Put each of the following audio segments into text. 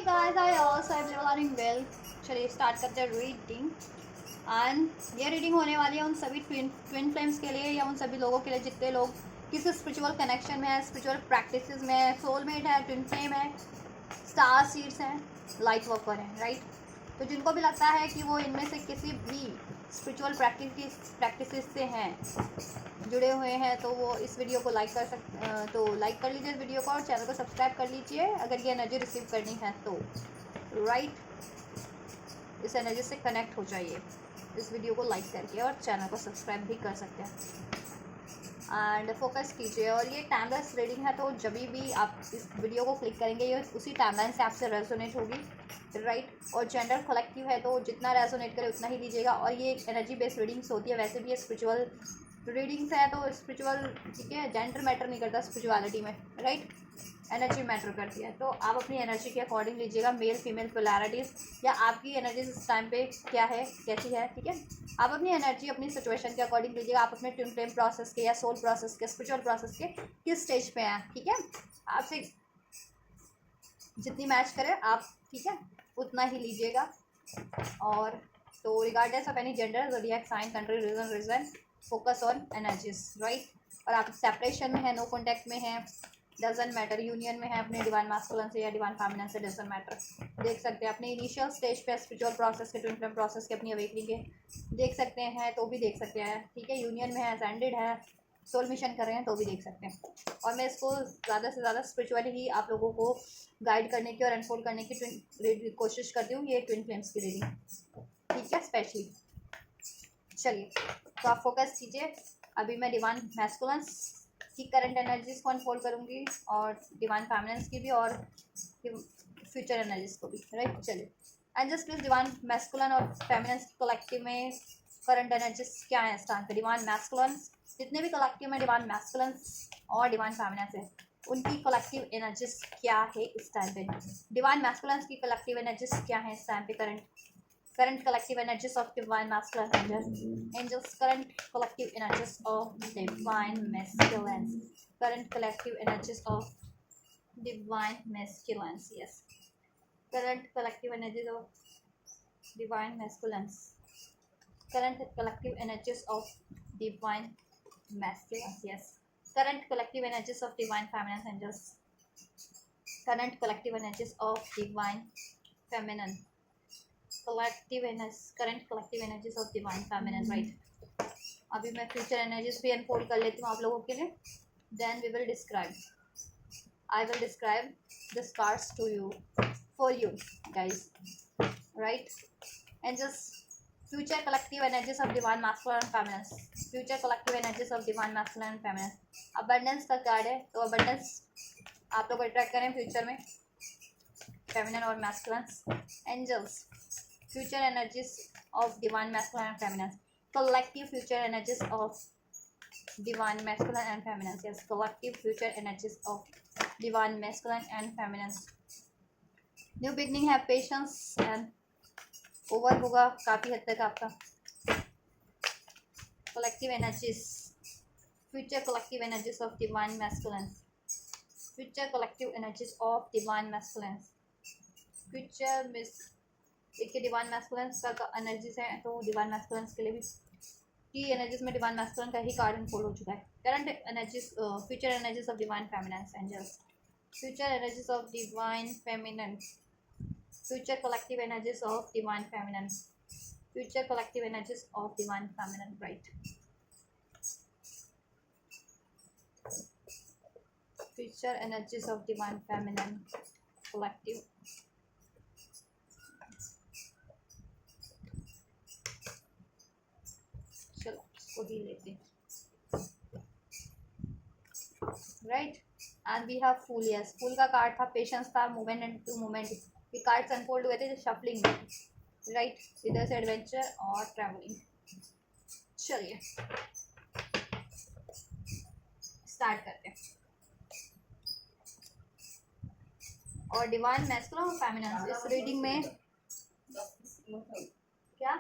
guys, I also am learning well. चलिए start करते हैं रीडिंग। एंड ये रीडिंग होने वाली है उन सभी ट्विन फ्लेम्स के लिए या उन सभी लोगों के लिए जितने लोग किसी स्पिरिचुअल कनेक्शन में है, स्पिरिचुअल प्रैक्टिसेस में है, सोलमेट है, ट्विन फ्लेम है, स्टार सीड्स हैं, लाइट वर्कर हैं, राइट। तो जिनको भी लगता है कि वो इनमें से किसी भी स्पिरिचुअल प्रैक्टिसेस से हैं, जुड़े हुए हैं, तो वो इस वीडियो को लाइक कर लीजिए इस वीडियो को और चैनल को सब्सक्राइब कर लीजिए अगर ये एनर्जी रिसीव करनी है तो, राइट। इस एनर्जी से कनेक्ट हो जाइए इस वीडियो को लाइक करके और चैनल को सब्सक्राइब भी कर सकते हैं एंड फोकस कीजिए। और ये टाइमलेस रीडिंग है, तो जब भी आप इस वीडियो को क्लिक करेंगे ये उसी टाइमलाइन से आपसे रेजोनेट होगी, राइट। और जेंडर कलेक्टिव है, तो जितना रेजोनेट करे उतना ही लीजिएगा। और ये एनर्जी बेस्ड रीडिंग्स होती है, वैसे भी ये स्पिरिचुअल रीडिंग्स है, तो स्पिरिचुअल, ठीक है, जेंडर मैटर नहीं करता स्पिरिचुअलिटी में, राइट। एनर्जी मैटर करती है, तो आप अपनी एनर्जी के अकॉर्डिंग लीजिएगा, मेल फीमेल पोलैरिटीज़ या आपकी एनर्जीज इस टाइम पे क्या है, कैसी है, ठीक है। आप अपनी एनर्जी अपनी सिचुएशन के अकॉर्डिंग लीजिएगा। आप अपने ट्विन फ्लेम प्रोसेस के या सोल प्रोसेस के, स्पिरिचुअल प्रोसेस के किस स्टेज पे हैं, ठीक है। आपसे जितनी मैच करे आप, ठीक है, उतना ही लीजिएगा। और तो regardless of any gender, zodiac sign, country, region, focus on energies, right. और आप सेपरेशन में है, नो कॉन्टैक्ट में है, डजंट मैटर, यूनियन में है अपने डिवाइन मास्कुलिन से या डिवाइन फेमिनिन से, डजंट मैटर। देख सकते हैं अपने इनिशियल स्टेज पे स्पिरिचुअल प्रोसेस के, ट्विन फ्लेम प्रोसेस के, अपनी अवेकनिंग के देख सकते हैं, तो भी देख सकते हैं, ठीक है। यूनियन में है, असेंडेड है, सोल मिशन कर रहे हैं, तो भी देख सकते हैं। और मैं इसको ज़्यादा से ज़्यादा स्पिरिचुअली ही आप लोगों को गाइड करने की और अनफोल्ड करने की कोशिश करती हूँ, ये ट्विन फ्लेम्स की रीडिंग, ठीक है, स्पेशली। चलिए, तो आप फोकस कीजिए। अभी मैं डिवाइन मैस्कुलिन्स की करंट एनर्जीज को अनफोल्ड करूँगी और डिवाइन फेमिनिन्स की भी और फ्यूचर एनर्जीज को भी, राइट। चलिए, and just please divine masculine और फेमिनिन्स की कलेक्टिव में करंट एनर्जीज क्या है इस टाइम पे। डिवाइन मैस्कुलिन्स, जितने भी कलेक्टिव में डिवाइन मैस्कुलिन्स और डिवाइन फेमिनिन्स है, उनकी कलेक्टिव एनर्जीज क्या है इस टाइम पे। डिवाइन मैस्कुलिन्स की कलेक्टिव एनर्जीज क्या है इस टाइम पे। current collective energies of divine masculine angels, current collective energies of divine masculines, current collective energies of divine masculines, yes, current collective energies of divine masculines, current collective energies of divine masculines, yes, current collective energies of divine feminine angels, current collective energies of divine feminine, collective energies, current collective energies of divine feminine, right। अभी मैं future energies भी unfold कर लेती हूँ आप लोगों के लिए, then we will describe, I will describe the stars to you, for you guys, right. And just future collective energies of divine masculine and feminine, future collective energies of divine masculine and feminine. Abundance का card है, तो abundance आप लोग attract करें future में, feminine और masculine. Angels, future energies of divine masculine and feminine, collective future energies of divine masculine and feminine, yes, collective future energies of divine masculine and feminine। New beginning है, patience and over होगा काफ़ी हद तक आपका। Collective energies, future collective energies of divine masculine, future collective energies of divine masculine, future miss, देखिए divine masculines का energies है, तो डिवाइन मैस्कुलिन्स के लिए भी की एनर्जीज में डिवाइन मैस्कुलिन का ही कार्ड अनफोल्ड हो चुका है। Current energies, future energies of divine feminine angels, future energies of divine feminine, future collective energies of divine feminine, future collective energies of divine feminine, right. Future energies of divine feminine collective, चलो इसको ही लेते हैं, right. And we have fool, yes, fool का card था, patience था, movement and to movement, ये cards unfold हुए थे शफलिंग में, राइट। इधर से एडवेंचर और ट्रैवलिंग। चलिए स्टार्ट करते हैं। और डिवाइन मैस्कुलिन और फेमिनिन इस रीडिंग में क्या,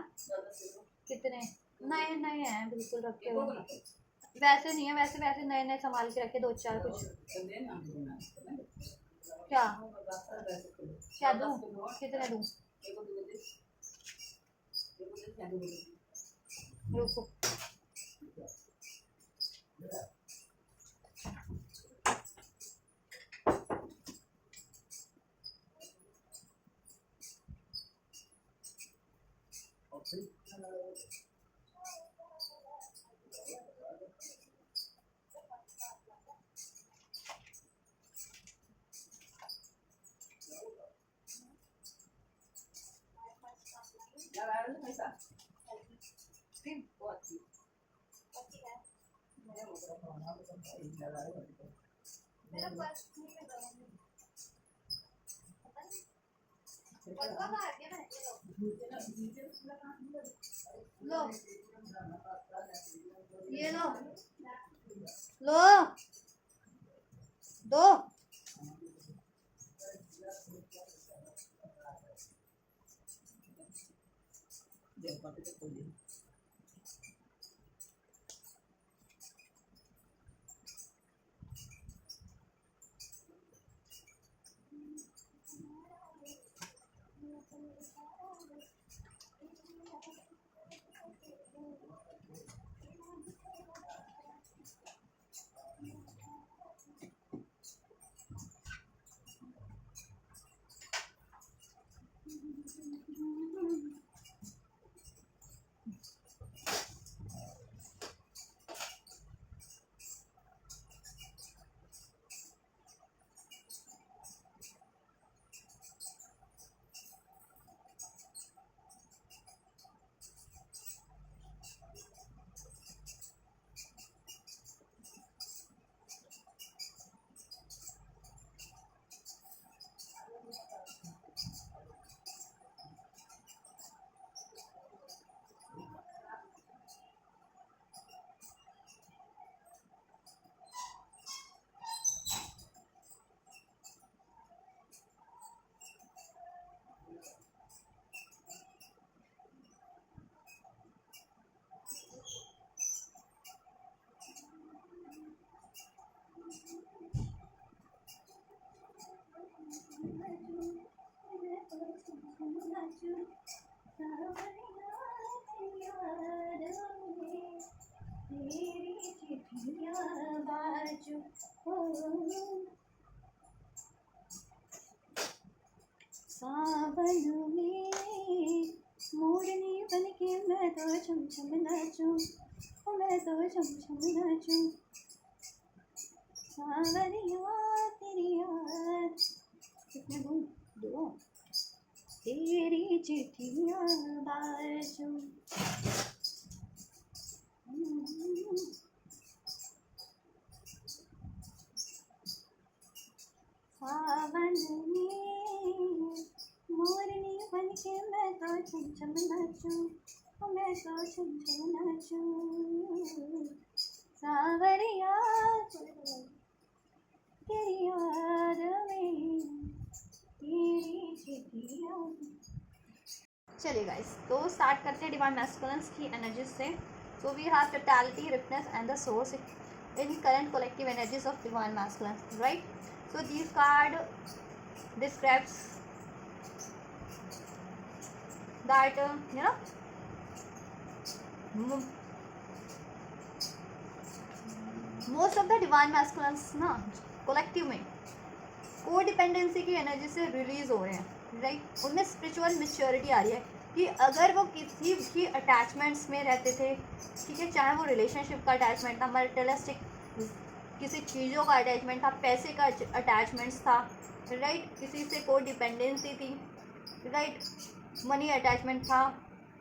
कितने नए नए हैं, बिल्कुल रखे हुए, वैसे नहीं है, वैसे नए नए संभाल के रखे, दो चार कुछ क्या क्या दूँ, कितने दूँ? रुको। लो ये लो, लो दो। सावन में मोरनी बन के मैं तो छम छम नाचूं, मैं तो छम छम नाचूं। सावरिया तेरी याद, कितने दूँ? दो। तेरी चिट्ठियाँ बाजूं। सावन में मोरनी बन के मैं तो छम छम नाचूं, मैं तो छम छम नाचूं। सावरिया तेरी याद में, तेरी चिट्ठियाँ। चलिए गाइस, तो स्टार्ट करते हैं डिवाइन मैस्कुलिन्स की एनर्जीज से. So we have totality, ripeness and the source in current collective energies of divine masculine, right? So this card describes that most of the divine masculines ना collective में codependency की energy से release हो रहे हैं, right? उनमें spiritual maturity आ रही है कि अगर वो किसी भी अटैचमेंट्स में रहते थे, ठीक है, चाहे वो रिलेशनशिप का अटैचमेंट था, मटेरियलिस्टिक किसी चीज़ों का अटैचमेंट था, पैसे का अटैचमेंट्स था, राइट, किसी से कोडिपेंडेंसी थी, राइट, मनी अटैचमेंट था,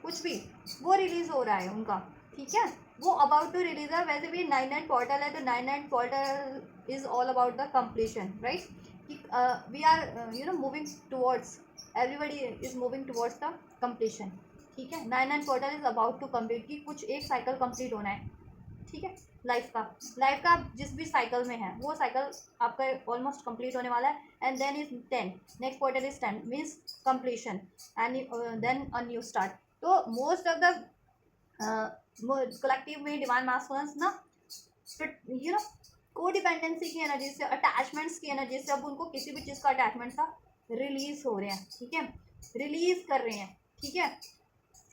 कुछ भी, वो रिलीज हो रहा है उनका, ठीक है, वो अबाउट टू रिलीज है. वैसे भी 9-9 पोर्टल है, तो 9-9 portal is all about the completion, right? We are moving towards, everybody is moving towards the completion, ठीक है. 9-9 portal is about to complete, कि कुछ एक साइकिल कंप्लीट होना है, ठीक है, लाइफ का जिस भी साइकिल में है वो साइकिल आपका ऑलमोस्ट कंप्लीट होने वाला है. And then is 10, next portal is 10 means completion, and then a new start. तो मोस्ट ऑफ द कलेक्टिव में डिवाइन मास्कुलिन्स ना, कोडिपेंडेंसी की एनर्जी से, अटैचमेंट्स की एनर्जी से अब उनको किसी भी चीज़ का अटैचमेंट था रिलीज हो रहे हैं, ठीक है, रिलीज कर रहे हैं, ठीक है।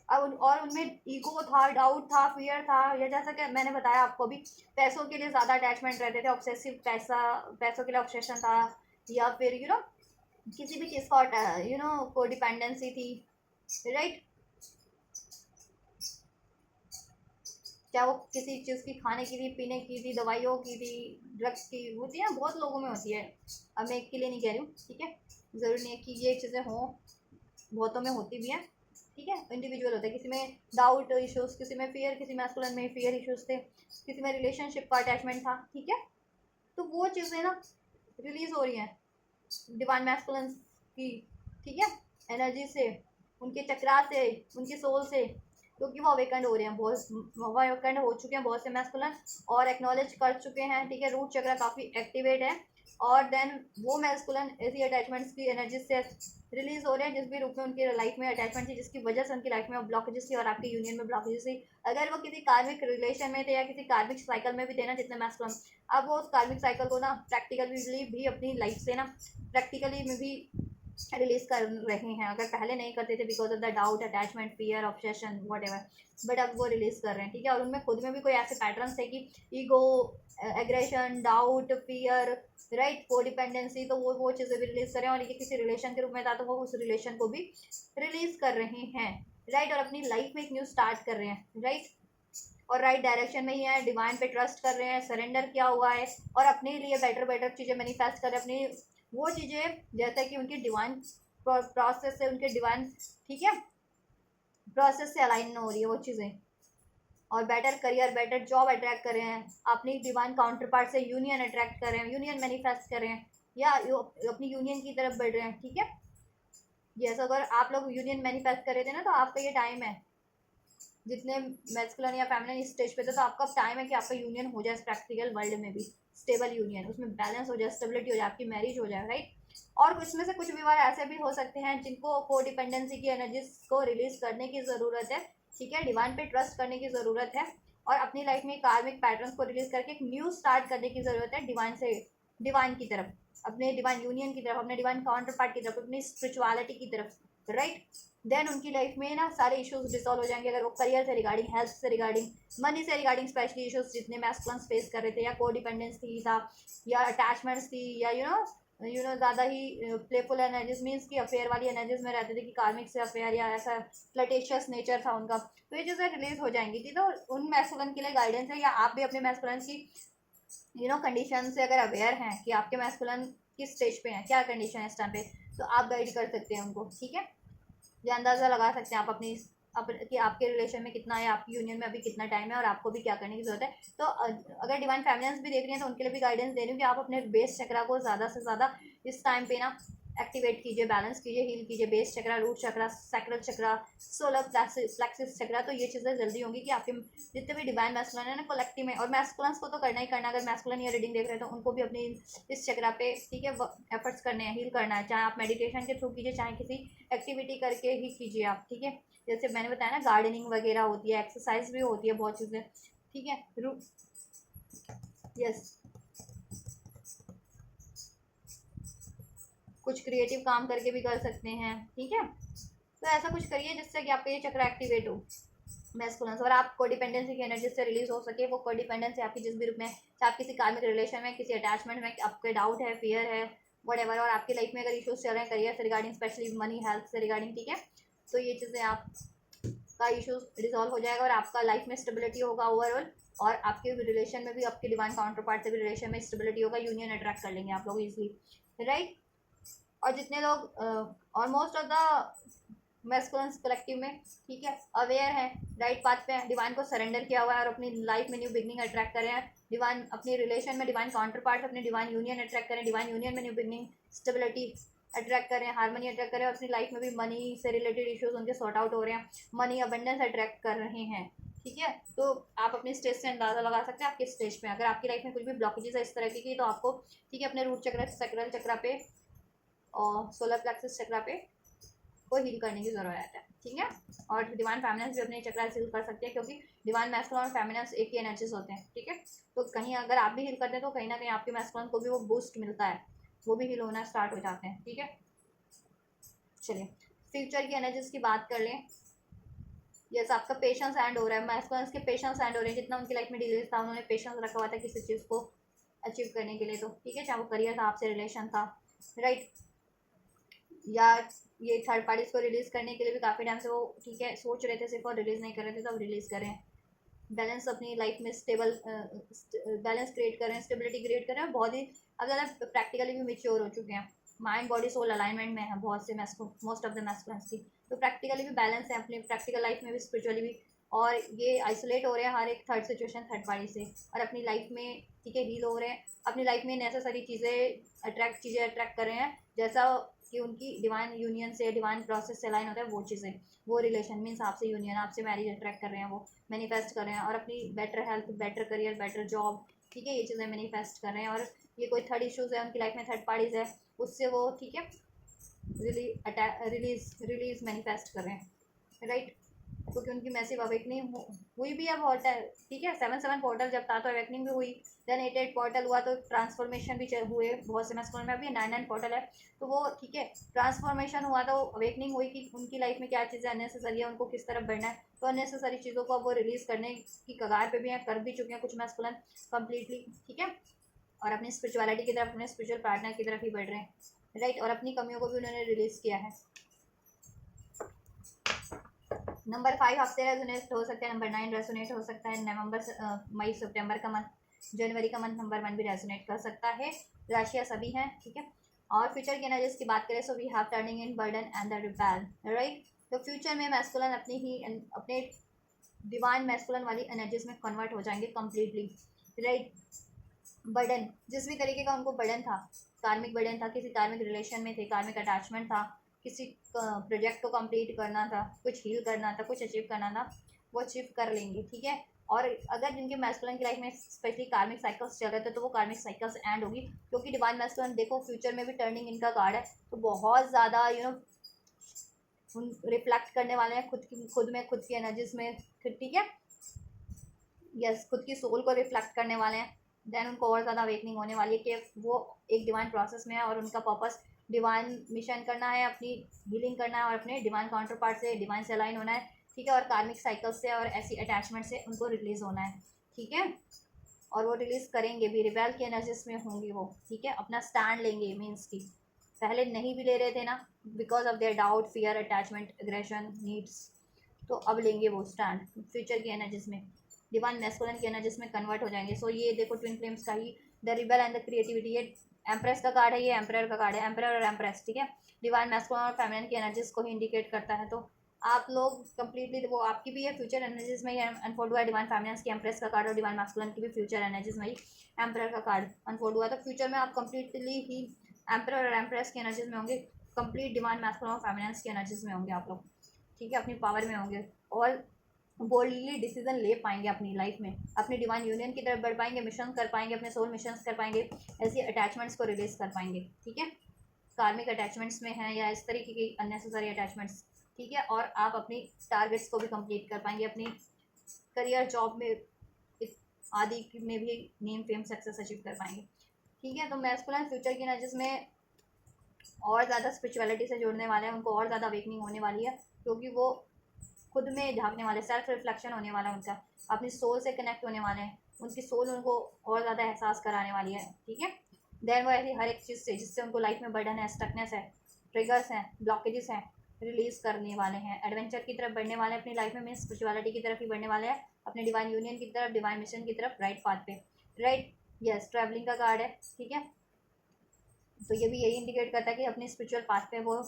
अब और उनमें ईगो था, डाउट था, फियर था, या जैसा कि मैंने बताया आपको भी, पैसों के लिए ज़्यादा अटैचमेंट रहते थे, ऑब्सेसिव, पैसों के लिए ऑब्सेशन था, या फिर किसी भी चीज़ का कोडिपेंडेंसी थी, राइट। चाहे वो किसी चीज़ की, खाने की थी, पीने की थी, दवाइयों की थी, ड्रग्स की होती है, बहुत लोगों में होती है। अब मैं एक के लिए नहीं कह रही हूँ, ठीक है, ज़रूरी नहीं है कि ये चीज़ें हों, बहुतों में होती भी हैं, ठीक है, इंडिविजुअल होता है। किसी में डाउट इश्यूज़, किसी में फियर, किसी मैस्कुलिन में फियर इश्यूज़ थे, किसी में रिलेशनशिप का अटैचमेंट था, ठीक है। तो वो चीज़ें ना रिलीज़ हो रही हैं डिवाइन मैस्कुलिन की, ठीक है, एनर्जी से, उनके चक्रा से, उनकी सोल से, क्योंकि वो अवेकेंड हो रहे हैं, बहुत अवेकेंड हो चुके हैं बहुत से मैस्कुलिन, और एक्नॉलेज कर चुके हैं, ठीक है, रूट चक्रा काफ़ी एक्टिवेट है, और देन वो मैस्कुलिन ऐसी अटैचमेंट्स की एनर्जी से रिलीज हो रहे हैं, जिस भी रूप में उनकी लाइफ में अटैचमेंट थी, जिसकी वजह से उनकी लाइफ में ब्लॉकेजेस थी और आपके यूनियन में ब्लॉकेजेस थी। अगर वो किसी कार्मिक रिलेशन में थे या किसी कार्मिक साइकिल में भी थे ना, जितने मैस्कुलिन, अब वो उस कार्मिक साइकिल को ना प्रैक्टिकली भी अपनी लाइफ से ना प्रैक्टिकली में भी रिलीज कर रहे हैं। अगर पहले नहीं करते थे because of the doubt, attachment, fear, obsession, what ever, but अब वो रिलीज कर रहे हैं, ठीक है। और उनमें खुद में भी कोई ऐसे पैटर्न थे कि ego, aggression, doubt, fear, right, codependency, तो वो चीज़ें भी रिलीज कर रहे हैं, और ये किसी रिलेशन के रूप में था तो वो उस रिलेशन को भी रिलीज कर रहे हैं, राइट, और अपनी लाइफ में एक न्यू स्टार्ट कर रहे हैं, राइट, और राइट डायरेक्शन में ही है, डिवाइन पे ट्रस्ट कर रहे हैं, सरेंडर किया हुआ है, और अपने लिए बेटर बेटर चीज़ें मैनिफेस्ट कर रहे हैं, अपनी वो चीज़ें जैसे कि उनकी डिवाइन प्रोसेस से, उनके डिवाइन, ठीक है, प्रोसेस से अलाइन हो रही है वो चीज़ें, और better career, better job attract कर रहे हैं, अपनी डिवाइन काउंटर पार्ट से यूनियन अट्रैक्ट कर रहे हैं, यूनियन मैनिफेस्ट कर रहे हैं, या अपनी यूनियन की तरफ बढ़ रहे हैं, ठीक है। जैसा अगर आप लोग यूनियन मैनिफेस्ट कर रहे थे ना, तो आपका ये टाइम है, जितने मैस्कुलिन या फेमिनिन इस स्टेज पे थे, तो आपका टाइम है कि आपका यूनियन हो जाए प्रैक्टिकल वर्ल्ड में भी, स्टेबल यूनियन, उसमें बैलेंस हो जाए, स्टेबिलिटी हो जाए, आपकी मैरिज हो जाए, राइट। और इसमें से कुछ विवाह ऐसे भी हो सकते हैं जिनको कोडिपेंडेंसी की एनर्जीज को रिलीज करने की ज़रूरत है, ठीक है, डिवाइन पे ट्रस्ट करने की ज़रूरत है, और अपनी लाइफ में कार्मिक पैटर्न्स को रिलीज करके एक न्यू स्टार्ट करने की ज़रूरत है, डिवाइन से, डिवाइन की तरफ, अपने डिवाइन यूनियन की तरफ, अपने डिवाइन काउंटर पार्ट की तरफ, अपनी स्पिरिचुअलिटी की तरफ, राइट। देन उनकी लाइफ में ना सारे इश्यूज डिसॉल्व हो जाएंगे। अगर वो करियर से रिगार्डिंग, हेल्थ से रिगार्डिंग, मनी से रिगार्डिंग, स्पेशली इश्यूज जितने मैस्कुलिन फेस कर रहे थे, या कोडिपेंडेंसी था, या अटैचमेंट्स थी, या ज़्यादा ही प्लेफुल एनर्जीज, मीन्स की अफेयर वाली एनर्जीज में रहते थे, कि कार्मिक से अफेयर या ऐसा फ्लटेशियस नेचर था उनका, तो ये चीज़ें रिलीज हो जाएंगी थी। तो उन मैस्कुलिन के लिए गाइडेंस है, या आप भी अपने मैस्कुलिन की कंडीशन से अगर अवेयर हैं कि आपके मैस्कुलिन किस स्टेज पे हैं, क्या कंडीशन है इस टाइम पे, तो आप गाइड कर सकते हैं उनको, ठीक है। ये अंदाज़ा लगा सकते हैं आप अपनी कि आपके रिलेशन में कितना है, आपकी यूनियन में अभी कितना टाइम है, और आपको भी क्या करने की ज़रूरत है। तो अगर डिवाइन फैमिलीज भी देख रही हैं, तो उनके लिए भी गाइडेंस दे रही हूँ कि आप अपने बेस चक्रा को ज़्यादा से ज़्यादा इस टाइम पे ना एक्टिवेट कीजिए, बैलेंस कीजिए, हील कीजिए, बेस चक्रा, रूट चक्रा, सैक्रल चक्रा, सोलर प्लेक्सिस चक्रा। तो ये चीज़ें जल्दी होंगी कि आपके जितने भी डिवाइन मैस्कुलिन है ना कलेक्टिव में, और मैस्कुलिन्स को तो करना ही करना, अगर मैस्कुलिन ये रीडिंग देख रहे हैं तो उनको भी अपनी इस चक्रा पे, ठीक है, एफर्ट्स करने हैं, हील करना है, चाहे आप मेडिटेशन के थ्रू कीजिए, चाहे किसी एक्टिविटी करके ही कीजिए आप, ठीक है। जैसे मैंने बताया ना, गार्डनिंग वगैरह होती है, एक्सरसाइज भी होती है, बहुत चीज़ें, ठीक है, यस, कुछ क्रिएटिव काम करके भी कर सकते हैं, ठीक है। तो ऐसा कुछ करिए जिससे कि आपका ये चक्र एक्टिवेट हो, मैस्कुलिन, और आप कोडिपेंडेंसी की एनर्जी से रिलीज हो सके। वो कोडिपेंडेंसी आपकी जिस भी रूप में, चाहे आप किसी कार्मिक रिलेशन में, किसी अटैचमेंट में, आपके डाउट है, फियर है, वट एवर, और आपकी लाइफ में अगर इशूज चल रहे हैं करियर से रिगार्डिंग, स्पेशली मनी, हेल्थ से रिगार्डिंग, ठीक है, तो ये चीज़ें आप का इशूज रिजॉल्व हो जाएगा, और आपका लाइफ में स्टेबिलिटी होगा ओवरऑल, और आपके रिलेशन में भी, आपके डिवाइन काउंटर पार्ट से भी रिलेशन में स्टेबिलिटी होगा, यूनियन अट्रैक्ट कर लेंगे आप लोग इजीली, राइट। और जितने लोग और most of the masculines collective में, ठीक है, अवेयर है, राइट पाथ पे हैं, डिवाइन को सरेंडर किया हुआ है, और अपनी लाइफ में न्यू बिगनिंग अट्रैक्ट कर रहे हैं, डिवाइन अपनी रिलेशन में डिवाइन काउंटर पार्ट, अपनी डिवाइन यूनियन अट्रैक्ट करें, डिवाइन यूनियन में न्यू बिगनिंग, स्टेबिलिटी अट्रैक्ट कर रहे हैं, हार्मनी अट्रैक्ट कर रहे हैं, और अपनी लाइफ में भी मनी से रिलेटेड इश्यूज उनके सॉर्ट आउट हो रहे हैं, मनी अबंडेंस अट्रैक्ट कर रहे हैं, ठीक है। तो आप अपनी स्टेज से अंदाज़ा लगा सकते हैं आप किस स्टेज पे, अगर आपकी लाइफ में कुछ भी ब्लॉकेजेस है इस तरह की, तो आपको, ठीक है, अपने रूट चक्र, सैक्रल चक्रा पे और सोलर प्लेक्सस चक्रा पे को हील करने की ज़रूरत है, ठीक है। और डिवाइन फेमिनिन्स भी अपने चक्र हील कर सकते हैं, क्योंकि डिवाइन मैस्कुलिन और फेमिनिन्स एक ही एनर्जीज होते हैं, ठीक है। तो कहीं अगर आप भी हील करते हैं तो कहीं ना कहीं आपके मैस्कुलिन को भी वो बूस्ट मिलता है, वो भी हील होना स्टार्ट हो जाते हैं, ठीक है। चलिए फ्यूचर की एनर्जीज की बात कर लें। यस, आपका पेशेंस एंड हो रहा है, मैस्कुलिन्स के पेशेंस एंड हो रहे हैं। जितना उनकी लाइफ में डिलीज था, उन्होंने पेशेंस रखा हुआ था किसी चीज़ को अचीव करने के लिए, तो ठीक है, चाहे वो करियर था, आपसे रिलेशन था, राइट, या ये थर्ड पार्टीज को रिलीज करने के लिए भी काफ़ी टाइम से वो, ठीक है, सोच रहे थे सिर्फ और रिलीज नहीं कर रहे थे, तो अब रिलीज करें। बैलेंस अपनी लाइफ में स्टेबल बैलेंस क्रिएट करें, स्टेबिलिटी क्रिएट करें, बहुत ही अब ज़्यादा प्रैक्टिकली भी मेच्योर हो चुके हैं, माइंड बॉडी सोल अलाइनमेंट में है बहुत से मोस्ट ऑफ द मैस्कुलिन्स की, तो प्रैक्टिकली भी बैलेंस है अपनी प्रैक्टिकल लाइफ में भी, स्पिरिचुअली भी, और ये आइसोलेट हो रहे हैं हर एक थर्ड सिचुएशन, थर्ड पार्टी से, और अपनी लाइफ में, ठीक है, हील हो रहे हैं, अपनी लाइफ में नेसेसरी चीज़ें अट्रैक्ट कर रहे हैं, जैसा कि उनकी डिवाइन यूनियन से, डिवाइन प्रोसेस से अलाइन होता है, वो चीज़ें, वो रिलेशन मीन्स आपसे यूनियन, आपसे मैरिज अट्रैक्ट कर रहे हैं, वो मैनिफेस्ट कर रहे हैं, और अपनी better health, better career, better job, ठीक है, ये चीज़ें मैनिफेस्ट कर रहे हैं। और ये कोई थर्ड इश्यूज़ है उनकी लाइफ में, थर्ड पार्टीज है, उससे वो, ठीक है, रिलीज मैनिफेस्ट कर रहे हैं, राइट, क्योंकि उनकी मैसिव अवेकनिंग हुई भी है बहुत है, ठीक है। 7-7 पोर्टल जब था तो अवेकनिंग भी हुई, देन 8-8 पोर्टल हुआ तो ट्रांसफॉर्मेशन भी हुए बहुत से मैस्कुलिन में, अभी 9-9 पोर्टल है, तो वो, ठीक है, ट्रांसफॉर्मेशन हुआ तो अवेकनिंग हुई कि उनकी लाइफ में क्या चीज़ें अननेसेसरी है, उनको किस तरफ बढ़ना है, तो अननेसेसरी चीज़ों को अब वो रिलीज़ करने की कगार पे भी हैं, कर भी चुके हैं कुछ मैस्कुलिन कम्प्लीटली, ठीक है, और अपनी स्पिरिचुअलिटी की तरफ, अपने स्पिरिचुअल पार्टनर की तरफ ही बढ़ रहे हैं, राइट, और अपनी कमियों को भी उन्होंने रिलीज़ किया है। नंबर 5 आपसे रेजोनेट हो सकता है, नंबर 9 रेजोनेट हो सकता है, नवंबर मई सितंबर का मंथ, जनवरी का मंथ नंबर 1 भी रेजोनेट कर सकता है, राशियाँ सभी हैं, ठीक है। और फ्यूचर की एनर्जीज की बात करें, so we have turning in burden and the rebel, right, तो फ्यूचर में मैस्कुलिन अपने डिवाइन मैस्कुलिन वाली एनर्जीज में कन्वर्ट हो जाएंगे कम्प्लीटली, राइट। बर्डन, जिस भी तरीके का उनको बर्डन था, कार्मिक बर्डन था, किसी कार्मिक रिलेशन में थे, कार्मिक अटैचमेंट था, किसी प्रोजेक्ट को कंप्लीट करना था, कुछ हील करना था, कुछ अचीव करना था, वो अचीव कर लेंगे, ठीक है। और अगर जिनके मैस्कुलिन की लाइफ में स्पेशली कार्मिक साइकिल्स चल रहे थे, तो वो कार्मिक साइकिल्स एंड होगी, क्योंकि डिवाइन मैस्कुलिन देखो फ्यूचर में भी टर्निंग इनका कार्ड है, तो बहुत ज़्यादा रिफ्लेक्ट करने वाले हैं खुद की एनर्जीज में, ठीक है, यस, खुद की सोल को रिफ्लेक्ट करने वाले हैं, देन उनको और ज़्यादा अवेकनिंग होने वाली है कि वो एक डिवाइन प्रोसेस में है, और उनका पर्पस डिवाइन मिशन करना है, अपनी हीलिंग करना है, और अपने डिवाइन काउंटर पार्ट से, डिवाइन से अलाइन होना है, ठीक है, और कार्मिक साइकिल से और ऐसी अटैचमेंट से उनको रिलीज़ होना है, ठीक है, और वो रिलीज़ करेंगे भी, रिबेल की एनर्जीज में होंगी वो, ठीक है, अपना स्टैंड लेंगे, मीन्स की पहले नहीं भी ले रहे थे ना, because of their doubt, fear, attachment, aggression, needs, तो अब लेंगे वो स्टैंड फ्यूचर की एनर्जीज में, डिवाइन मैस्कुलिन की एनर्जीज में कन्वर्ट हो जाएंगे। सो ये देखो ट्विन फ्लेम्स का ही, the rebel and the creativity, ये एम्प्रेस का कार्ड है, ये एम्परर का कार्ड है, एम्परर और एम्प्रेस, ठीक है, डिवाइन मैस्कुलिन और फेमिनिन की एनर्जीज को ही इंडिकेट करता है। तो आप लोग कंप्लीटली, वो आपकी भी है फ्यूचर एनर्जीज में ही अनफोल्ड हुआ है, डिवाइन फेमिनिन की एम्प्रेस का कार्ड, और डिवाइन मैस्कुलिन की भी फ्यूचर एनर्जीज में ही एम्परर का कार्ड अनफोल्ड हुआ। तो फ्यूचर में आप कंप्लीटली ही एम्परर और एम्प्रेस की एनर्जीज में होंगे, कंप्लीट डिवाइन मैस्कुलिन और फेमिनिन की एनर्जीज में होंगे आप लोग, ठीक है, अपनी पावर में होंगे, और बोल्डली डिसीजन ले पाएंगे अपनी लाइफ में, अपनी डिवाइन यूनियन की तरफ बढ़ पाएंगे, मिशन कर पाएंगे, अपने सोल मिशंस कर पाएंगे, ऐसी अटैचमेंट्स को रिलीज कर पाएंगे, ठीक है, कार्मिक अटैचमेंट्स में हैं या इस तरीके की अननेसेसरी अटैचमेंट्स, ठीक है, और आप अपनी टारगेट्स को भी कंप्लीट कर पाएंगे, अपनी करियर, जॉब में आदि में भी नेम फेम सक्सेस अचीव कर पाएंगे, ठीक है। तो मैस्कुलिन फ्यूचर की एनर्जीज में और ज़्यादा स्पिरिचुअलिटी से जुड़ने वाले हैं, उनको और ज़्यादा अवेकनिंग होने वाली है, क्योंकि वो खुद में झांकने वाले, सेल्फ रिफ्लेक्शन होने वाला है उनका, अपनी सोल से कनेक्ट होने वाले हैं, उनकी सोल उनको और ज़्यादा एहसास कराने वाली है, ठीक है। देन वो ऐसी हर एक चीज़ से जिससे उनको लाइफ में बर्डन है, स्टकनेस है, ट्रिगर्स हैं, ब्लॉकेजेस हैं, रिलीज़ करने वाले हैं, एडवेंचर की तरफ बढ़ने वाले हैं अपनी लाइफ में, मीन स्पिरिचुअलिटी की तरफ ही बढ़ने वाले हैं, अपने डिवाइन यूनियन की तरफ, डिवाइन मिशन की तरफ, राइट पाथ पे, राइट, यस, ट्रैवलिंग का कार्ड है, ठीक है। तो ये भी यही इंडिकेट करता है कि अपने स्पिरिचुअल पाथ पे वो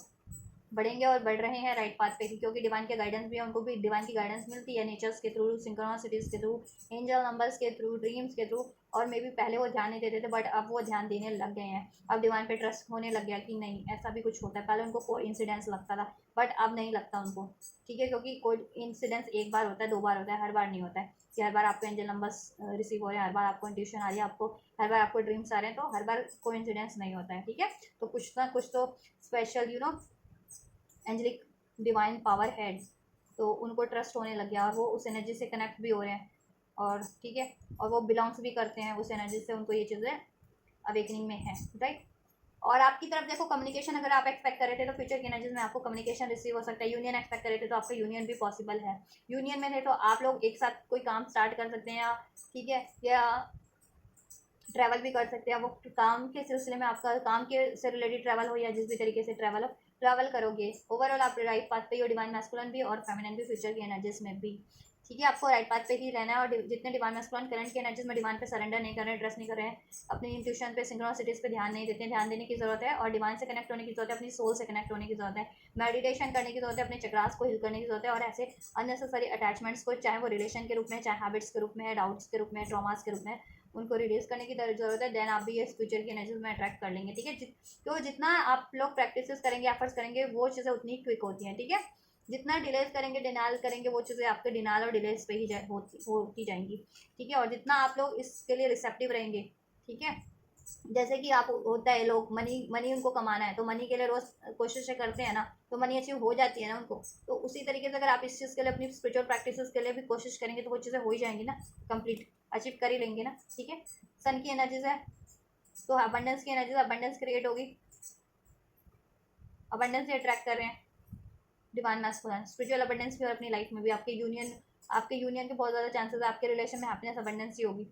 बढ़ेंगे और बढ़ रहे हैं राइट पाथ पे, क्योंकि डिवाइन के गाइडेंस भी है, उनको भी डिवाइन की गाइडेंस मिलती है, नेचर्स के थ्रू, सिंक्रोनिसिटीज के थ्रू, एंजल नंबर्स के थ्रू, ड्रीम्स के थ्रू, और मे भी पहले वो ध्यान नहीं देते थे, बट अब वो ध्यान देने लग गए हैं, अब डिवाइन पे ट्रस्ट होने लग गया कि नहीं ऐसा भी कुछ होता है, पहले उनको कोई इंसिडेंस लगता था, बट अब नहीं लगता उनको, ठीक है, क्योंकि कोई इंसिडेंस एक बार होता है, 2 बार होता है, हर बार नहीं होता है कि हर बार आपको एंजल नंबर्स रिसीव हो रहे हैं, हर बार आपको इंट्यूशन आ रही है, आपको हर बार आपको ड्रीम्स आ रहे हैं, तो हर बार कोई इंसिडेंस नहीं होता है, ठीक है। तो कुछ ना कुछ तो special angelic divine power head, तो उनको ट्रस्ट होने लग गया और वो उस एनर्जी से कनेक्ट भी हो रहे हैं, और ठीक है, और वो बिलोंग्स भी करते हैं उस एनर्जी से, उनको ये चीज़ें अवेकनिंग में है, राइट। और आपकी तरफ देखो कम्युनिकेशन अगर आप एक्सपेक्ट कर रहे थे तो फ्यूचर की एनर्जीज में आपको कम्युनिकेशन रिसीव हो सकता है। यूनियन एक्सपेक्ट कर रहे थे तो आपका यूनियन भी पॉसिबल है। यूनियन में थे तो आप लोग एक साथ कोई काम स्टार्ट कर सकते हैं, या ठीक है, या ट्रैवल भी कर सकते हैं। वो काम के सिलसिले में आपका काम के से रिलेटेड ट्रैवल हो या जिस भी तरीके से ट्रैवल हो, ट्रैवल करोगे। ओवरऑल आप राइट पाथ पे ही हो, डिवाइन मैस्कुलिन भी और फेमिनिन भी फ्यूचर की एनर्जीज में भी, ठीक है। आपको राइट पाथ पे ही रहना है, और जितने डिवाइन मैस्कुलिन करंट की एनर्जीज में डिवाइन पे सरेंडर नहीं कर रहे हैं, ट्रस्ट नहीं कर रहे हैं, अपनी इंट्यूशन पे, सिंक्रोनिसिटीज पे ध्यान नहीं देते हैं, ध्यान देने की जरूरत है, और डिवाइन से कनेक्ट होने की जरूरत है, अपनी सोल से कनेक्ट होने की जरूरत है, मेडिटेशन करने की जरूरत है, अपने चक्रास को हिल करने की जरूरत है, और ऐसे अननेसेसरी अटैचमेंट्स को, चाहे वो रिलेशन के रूप में, चाहे हैबिट्स के रूप में, डाउट्स के रूप में, ट्रॉमास के रूप में, उनको रिड्यूस करने की जरूरत है। देन आप भी इस फ्यूचर की एनर्जीज में अट्रैक्ट कर लेंगे, ठीक है। तो जितना आप लोग प्रैक्टिस करेंगे, एफर्ट्स करेंगे, वो चीज़ें उतनी क्विक होती हैं, ठीक है। जितना डिलेज करेंगे, डिनाल करेंगे, वो चीज़ें आपके डिनाल और डिलेज पे ही होती जाएंगी, ठीक है। और जितना आप लोग इसके लिए रिसेप्टिव रहेंगे, ठीक है। जैसे कि आप होता है लोग मनी मनी उनको कमाना है, तो मनी के लिए रोज कोशिशें करते हैं ना, तो मनी अचीव हो जाती है ना उनको। तो उसी तरीके से अगर आप इस चीज़ के लिए, अपनी स्पिरिचुअल प्रैक्टिसेस के लिए भी कोशिश करेंगे, तो वो चीज़ें हो ही जाएंगी ना, कंप्लीट अचीव कर ही लेंगे ना, ठीक है। सन की एनर्जीज है तो अबंडेंस की एनर्जीज, अबंडेंस क्रिएट होगी, अबंडेंस से अट्रैक्ट कर रहे हैं डिवाइन मैस्कुलिन, स्पिरिचुअल अबंडेंस भी, और अपनी लाइफ में भी आपके यूनियन के बहुत ज़्यादा चांसेस है, आपके रिलेशन में हैप्पीनेस अबंडेंस ही होगी,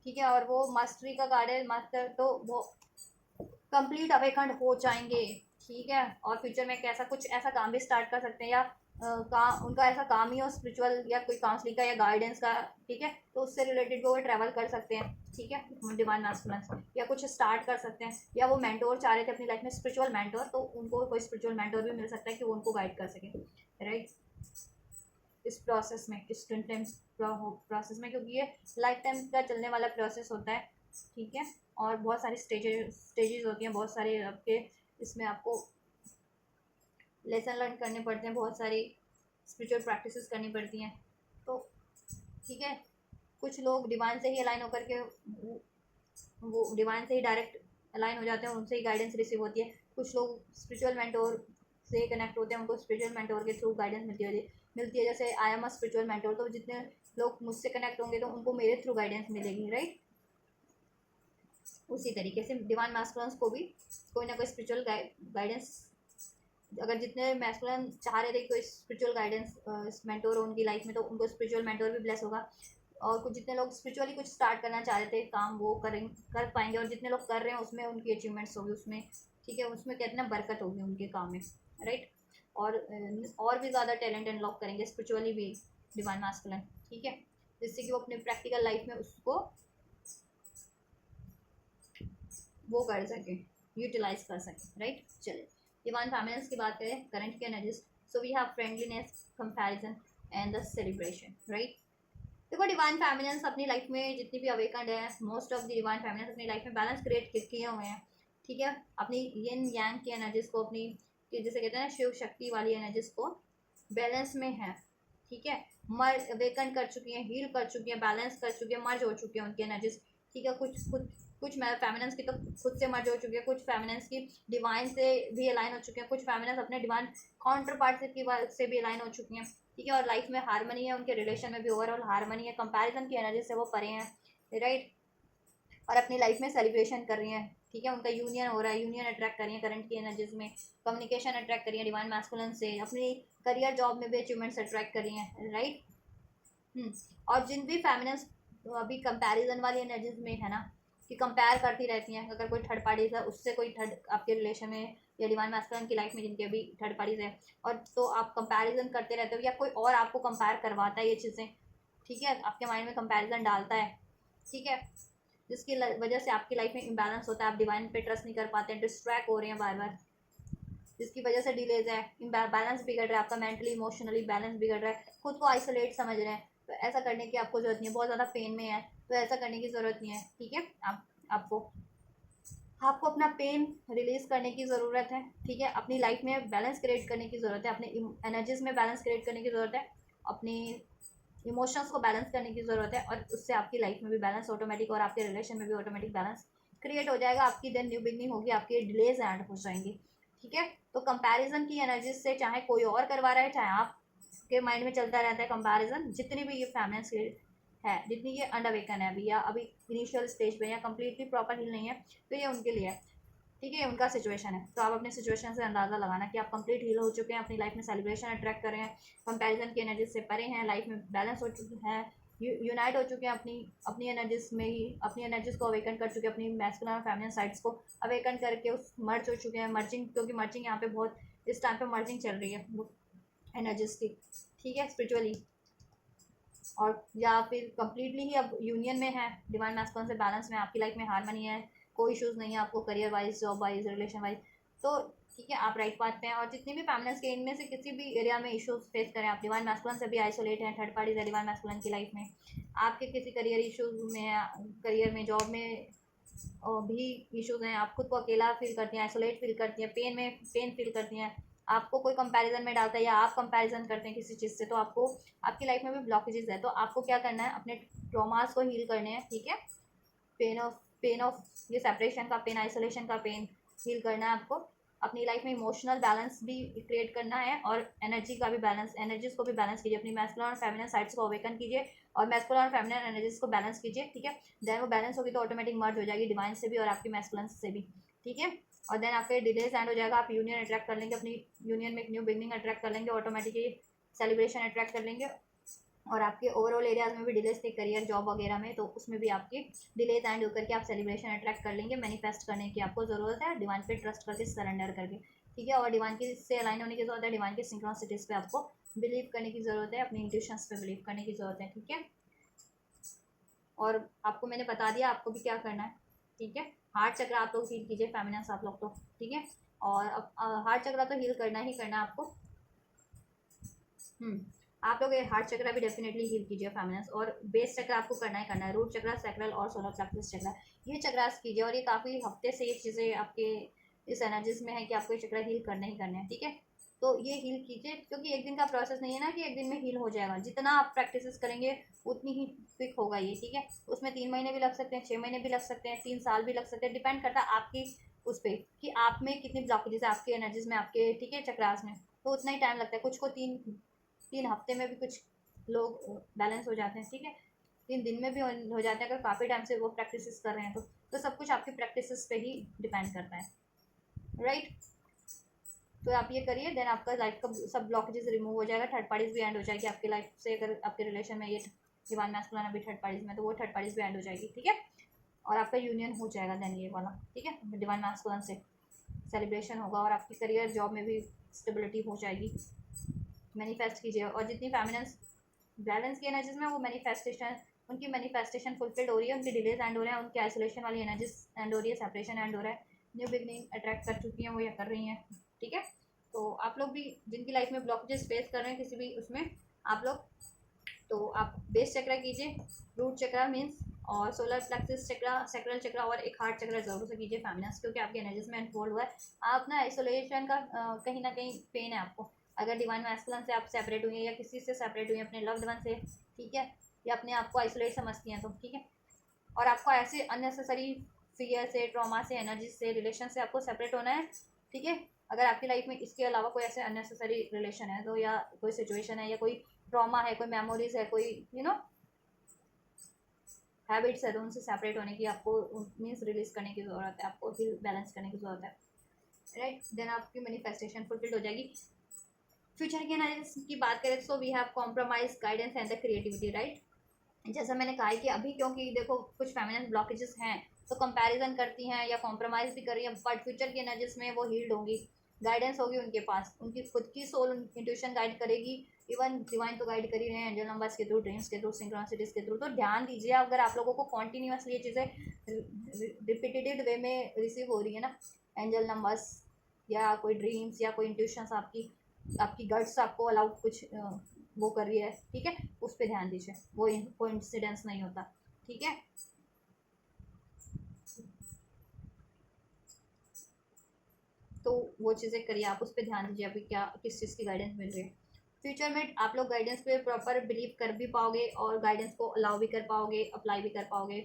ठीक है। और वो मास्टरी का कार्ड है, मास्टर, तो वो कंप्लीट अवेकंड हो जाएंगे, ठीक है। और फ्यूचर में कैसा कुछ ऐसा काम भी स्टार्ट कर सकते हैं, या काम उनका ऐसा काम ही हो स्पिरिचुअल या कोई काउंसलिंग का या गाइडेंस का, ठीक है। तो उससे रिलेटेड वो ट्रैवल कर सकते हैं, ठीक है, डिवाइन मैस्कुलिन, या कुछ स्टार्ट कर सकते हैं, या वो मेंटोर चाह रहे थे अपनी लाइफ में, स्पिरिचुअल मेंटोर, तो उनको कोई स्पिरिचुअल मेंटोर भी मिल सकता है कि वो उनको गाइड कर सके, राइट, इस प्रोसेस में, इस ट्विन टाइम प्रोसेस में, क्योंकि ये लाइफ टाइम का चलने वाला प्रोसेस होता है, ठीक है। और बहुत सारी स्टेजेस होती हैं, बहुत सारे आपके इसमें आपको लेसन लर्न करने पड़ते हैं, बहुत सारी स्पिरिचुअल प्रैक्टिसेस करनी पड़ती हैं, तो ठीक है। कुछ लोग डिवाइन से ही अलाइन होकर के वो डिवाइन से ही डायरेक्ट अलाइन हो जाते हैं, उनसे ही गाइडेंस रिसीव होती है। कुछ लोग स्पिरिचुअल मेंटोर से कनेक्ट होते हैं, उनको स्पिरिचुअल मेंटोर के थ्रू गाइडेंस मिलती है। जैसे I am a spiritual mentor, तो जितने लोग मुझसे कनेक्ट होंगे तो उनको मेरे थ्रू गाइडेंस मिलेगी, राइट। उसी तरीके से डिवाइन मैस्कुलिन्स को भी कोई ना कोई स्पिरिचुअल गाइडेंस, अगर जितने मैस्कुलिन चाह रहे थे कोई स्पिरिचुअल गाइडेंस मेंटोर हो उनकी लाइफ में, तो उनको स्पिरिचुअल मेंटोर भी ब्लेस होगा। और कुछ जितने लोग स्पिरिचुअली कुछ स्टार्ट करना चाह रहे थे काम, वो कर पाएंगे, और जितने लोग कर रहे हैं उसमें उनकी अचीवमेंट्स होगी उसमें, ठीक है, उसमें कहते हैं बरकत होगी उनके काम में, राइट। और भी ज़्यादा टैलेंट अनलॉक करेंगे स्पिरिचुअली भी डिवाइन मैस्कुलिन, ठीक है, जिससे कि वो अपने प्रैक्टिकल लाइफ में उसको वो कर सके, यूटिलाइज कर सके, राइट। चलिए डिवाइन फैमिलीज की बात करें, करंट के energies, so we have friendliness, comparison and the celebration, right. देखो डिवाइन फैमिलीज अपनी लाइफ में जितनी भी अवेकंड है, most of the divine families अपनी लाइफ में बैलेंस क्रिएट किए हुए हैं, ठीक है। अपनी यिन यांग की एनर्जीज को, अपनी जैसे कहते हैं ना शिव शक्ति वाली एनर्जीज को बैलेंस में है, ठीक है। मर अवेकन कर चुकी हैं, हील कर चुकी हैं, बैलेंस कर चुकी हैं, मर्ज हो चुकी हैं उनकी एनर्जीज, ठीक है। कुछ फेमिनिन्स की तो खुद से मर्ज हो चुकी है, कुछ फेमिनिन्स की डिवाइन से भी अलाइन हो चुके हैं, कुछ फेमिनिन्स अपने डिवाइन काउंटर पार्ट से भी अलाइन हो चुकी हैं, ठीक है। और लाइफ में हारमनी है, उनके रिलेशन में भी ओवरऑल हारमनी है, कंपैरिजन की एनर्जी से वो परे हैं, राइट। और अपनी लाइफ में सेलिब्रेशन कर रही हैं, ठीक है। उनका यूनियन हो रहा है, यूनियन अट्रैक्ट कर रही है करंट की एनर्जीज में, कम्युनिकेशन अट्रैक्ट कर रही है डिवाइन मैस्कुलिन से, अपनी करियर जॉब में भी अचीवमेंट्स अट्रैक्ट कर रही हैं, राइट। और जिन भी फेमिनिन्स अभी कंपैरिजन वाली एनर्जीज में है ना, कि कंपेयर करती रहती हैं, अगर कोई थर्ड पार्टीज है उससे, कोई थर्ड आपके रिलेशन में या डिवाइन मैस्कुलिन की लाइफ में जिनके अभी थर्ड पार्टीज है, और तो आप कंपैरिजन करते रहते हो, या कोई और आपको कंपेयर करवाता है ये चीज़ें, ठीक है, आपके माइंड में कंपैरिजन डालता है, ठीक है, जिसकी वजह से आपकी लाइफ में इम्बैलेंस होता है, आप डिवाइन पे ट्रस्ट नहीं कर पाते हैं, डिस्ट्रैक्ट हो रहे हैं बार बार, जिसकी वजह से डिलेज है, बैलेंस बिगड़ रहा है आपका, मेंटली इमोशनली बैलेंस बिगड़ रहा है, खुद को आइसोलेट समझ रहे हैं, तो ऐसा करने की आपको जरूरत नहीं है। बहुत ज़्यादा पेन में है तो ऐसा करने की ज़रूरत नहीं है, ठीक है। आपको अपना पेन रिलीज करने की ज़रूरत है, ठीक है। अपनी लाइफ में बैलेंस क्रिएट करने की ज़रूरत है, अपने एनर्जीज में बैलेंस क्रिएट करने की ज़रूरत है, अपनी इमोशंस को बैलेंस करने की ज़रूरत है, और उससे आपकी लाइफ में भी बैलेंस ऑटोमेटिक, और आपके रिलेशन में भी ऑटोमेटिक बैलेंस क्रिएट हो जाएगा। आपकी देन न्यू बिगनिंग होगी, आपकी डिलेज एंड हो जाएंगी, ठीक है। तो कंपैरिजन की एनर्जी से चाहे कोई और करवा रहा है, चाहे आपके माइंड में चलता रहता है कंपैरिजन, जितनी भी ये फेमिनिन है, जितनी ये अंडरवेकन है अभी, या अभी इनिशियल स्टेज पे, या कम्प्लीटली प्रॉपर हील नहीं है, तो ये उनके लिए है। ठीक है, उनका सिचुएशन है। तो आप अपने सिचुएशन से अंदाज़ा लगाना कि आप कंप्लीट हील हो चुके हैं, अपनी लाइफ में सेलिब्रेशन अट्रैक्ट कर रहे हैं, कंपैरिजन की एनर्जी से परे हैं, लाइफ में बैलेंस हो चुके हैं, यूनाइट हो चुके हैं अपनी अपनी एनर्जीज में ही, अपनी एनर्जीज को अवेकन कर चुके हैं, अपनी मैस्कुलिन और फेमिनिन साइड्स को अवेकन करके उस मर्ज हो चुके हैं। मर्जिंग, क्योंकि मर्जिंग यहाँ पे बहुत इस टाइम पे मर्जिंग चल रही है एनर्जीज की। ठीक है, स्पिरिचुअली, और या फिर कम्प्लीटली ही अब यूनियन में है, डिवाइन मैस्कुलिन से बैलेंस में, आपकी लाइफ में हारमनी है, कोई इश्यूज़ नहीं है आपको career wise, job wise, relation wise. तो ठीक है, आप राइट पाथ पे हैं। और जितनी भी फेमिनिन्स के इनमें से किसी भी एरिया में इश्यूज फेस करें, आप डिवाइन मैस्कुलिन से भी आइसोलेट हैं, थर्ड पार्टीज है डिवाइन मैस्कुलिन की लाइफ में, आपके किसी करियर इश्यूज में, करियर में, जॉब में भी इश्यूज हैं, आप खुद को अकेला फील करती हैं, आइसोलेट फील करती हैं, पेन फील करती हैं, आपको कोई कंपैरिजन में डालता है, या आप कंपैरिजन करते हैं किसी चीज़ से, तो आपको आपकी लाइफ में भी ब्लॉकेजेस है। तो आपको क्या करना है, अपने ट्रॉमास को हील करने हैं। ठीक है, पेन ऑफ ये सेपरेशन का पेन, आइसोलेशन का पेन हील करना है आपको। अपनी लाइफ में इमोशनल बैलेंस भी क्रिएट करना है, और एनर्जी का भी बैलेंस, एनर्जीज को भी बैलेंस कीजिए, अपनी मैस्कुलिन और फेमिनिन साइड्स को अवेकन कीजिए, और मैस्कुलिन और फेमिनिन एनर्जीज को बैलेंस कीजिए। ठीक है, देन वो बैलेंस होगी तो ऑटोमेटिक मर्ज हो जाएगी डिवाइन से भी और आपकी मैस्कुलिन से भी। ठीक है, और देन आपके डिलेज एंड हो जाएगा, आप यूनियन अट्रैक्ट कर लेंगे, अपनी यूनियन में एक न्यू बिगनिंग अट्रैक्ट कर लेंगे, ऑटोमेटिकली सेलिब्रेशन अट्रैक्ट कर लेंगे। और आपके ओवरऑल एरियाज में भी डिलेज थे, करियर, जॉब वगैरह में, तो उसमें भी आपके डिलेज एंड होकर के आप सेलिब्रेशन अट्रैक्ट कर लेंगे। मैनिफेस्ट करने की आपको ज़रूरत है, डिवाइन पे ट्रस्ट करके, सरेंडर करके। ठीक है, और डिवाइन की से अलाइन होने की ज़रूरत है, डिवाइन के सिंक्रोनिसिटीज पे आपको बिलीव करने की ज़रूरत है, अपनी इंट्यूशंस पे बिलीव करने की ज़रूरत है। ठीक है, और आपको मैंने बता दिया आपको भी क्या करना है। ठीक है, हार्ट चक्र आप लोग हील कीजिए, फेमिनिन्स आप लोग तो। ठीक है, और अब हार्ट चक्र तो हील करना ही करना आपको। आप लोग ये हार्ट चक्र भी डेफिनेटली हील कीजिए फेमिनिन्स, और बेस चक्र आपको करना ही करना है, रूट चक्र, सैक्रल और सोलर प्लेक्सस चक्र, ये चक्रास कीजिए। और ये काफ़ी हफ्ते से ये चीज़ें आपके इस एनर्जीज में है कि आपको ये चक्र हील करना ही करना है। ठीक है, तो ये हील कीजिए, क्योंकि एक दिन का प्रोसेस नहीं है ना कि एक दिन में हील हो जाएगा। जितना आप प्रैक्टिस करेंगे उतनी ही क्विक होगा ये। ठीक है, उसमें 3 महीने भी लग सकते हैं, 6 महीने भी लग सकते हैं, 3 साल भी लग सकते हैं, डिपेंड करता है आपकी उस पर कि आप में कितनी ब्लॉकेजेस है आपके एनर्जीज में, आपके, ठीक है, चक्रास में। तो उतना ही टाइम लगता है, कुछ को 3 हफ्ते में भी कुछ लोग बैलेंस हो जाते हैं। ठीक है, 3 दिन में भी हो जाते हैं, अगर काफ़ी टाइम से वो प्रैक्टिस कर रहे हैं तो सब कुछ आपकी प्रैक्टिस पे ही डिपेंड करता है। राइट, तो आप ये करिए, देन आपका लाइफ का सब ब्लॉकेजेस रिमूव हो जाएगा, थर्ड पार्टीज भी एंड हो जाएगी आपकी लाइफ से। अगर आपके रिलेशन में ये डिवाइन मैस्कुलिन अभी थर्ड पार्टीज में, तो वो थर्ड पार्टीज भी एंड हो जाएगी। ठीक है, और आपका यूनियन हो जाएगा देन ये वाला। ठीक है, डिवाइन मैस्कुलिन से सेलिब्रेशन होगा, और आपकी करियर, जॉब में भी स्टेबिलिटी हो जाएगी। मैनिफेस्ट कीजिए, और जितनी फेमिनिन्स बैलेंस की एनर्जीज में, वो मैनिफेस्टेशन, उनकी मैनिफेस्टेशन फुलफिल्ड हो रही है, उनकी डिलेज एंड हो रहे हैं, उनकी आइसोलेशन वाली एनर्जीज एंड हो रही है, सेपरेशन एंड हो रहा है, न्यू बिगनिंग अट्रैक्ट कर चुकी हैं वो, या कर रही हैं। ठीक है, तो आप लोग भी जिनकी लाइफ में ब्लॉकेजेस फेस कर रहे हैं किसी भी उसमें, आप लोग, तो आप बेस चक्र कीजिए, रूट चक्र मीन्स, और सोलर प्लेक्सस चक्र, सैक्रल चक्र, और एक हार्ट चक्र जरूर से कीजिए फेमिनिन्स, क्योंकि आपकी एनर्जीज में अनफोल्ड हुआ है। आप ना आइसोलेशन का कहीं ना कहीं पेन है आपको, अगर डिवाइन मैस्कुलिन से आप सेपरेट हुई हैं, या किसी से सेपरेट हुई हैं, अपने लव्ड वन से। ठीक है, या अपने आप को आइसोलेट समझती हैं तो। ठीक है, और आपको ऐसे अननेसेसरी फियर से, ट्रॉमा से, एनर्जी से, रिलेशन से आपको सेपरेट होना है। ठीक है, अगर आपकी लाइफ में इसके अलावा कोई ऐसे अननेसेसरी रिलेशन है तो, या कोई सिचुएशन है, या कोई ट्रॉमा है, कोई मेमोरीज है, कोई हैबिट्स है, तो उनसे सेपरेट होने की आपको मीन्स रिलीज करने की ज़रूरत है, आपको फिर बैलेंस करने की ज़रूरत है। राइट, देन आपकी मैनिफेस्टेशन फुलफिल्ड हो जाएगी। फ्यूचर की एनालिसिस की बात करें तो we have compromise, guidance and the creativity. Right, जैसा मैंने कहा है कि अभी क्योंकि देखो कुछ फेमिनिन ब्लॉकेजेस हैं, तो कंपैरिजन करती हैं या कॉम्प्रोमाइज़ भी कर रही हैं, बट फ्यूचर की एनर्जीज में वो हील्ड होंगी, गाइडेंस होगी उनके पास, उनकी खुद की सोल, इंट्यूशन गाइड करेगी। इवन डिवाइन तो गाइड कर ही रहे हैं, एंजल नंबर्स के थ्रू, ड्रीम्स के थ्रू, सिंक्रोनिसिटीज के थ्रू। तो ध्यान दीजिए, अगर आप लोगों को कॉन्टीन्यूसली ये चीज़ें रिपीटेड वे में रिसीव हो रही है ना, एंजल नंबर्स या कोई ड्रीम्स या कोई इंट्यूशंस, आपकी गट्स आपको अलाउ कुछ वो कर रही है। ठीक है, उस पर ध्यान दीजिए, वो कोइंसिडेंस नहीं होता। ठीक है, तो वो चीज़ें करिए, आप उस पर ध्यान दीजिए, अभी क्या किस चीज़ की गाइडेंस मिल रही है। फ्यूचर में आप लोग गाइडेंस पे प्रॉपर बिलीव कर भी पाओगे, और गाइडेंस को अलाउ भी कर पाओगे, अप्लाई भी कर पाओगे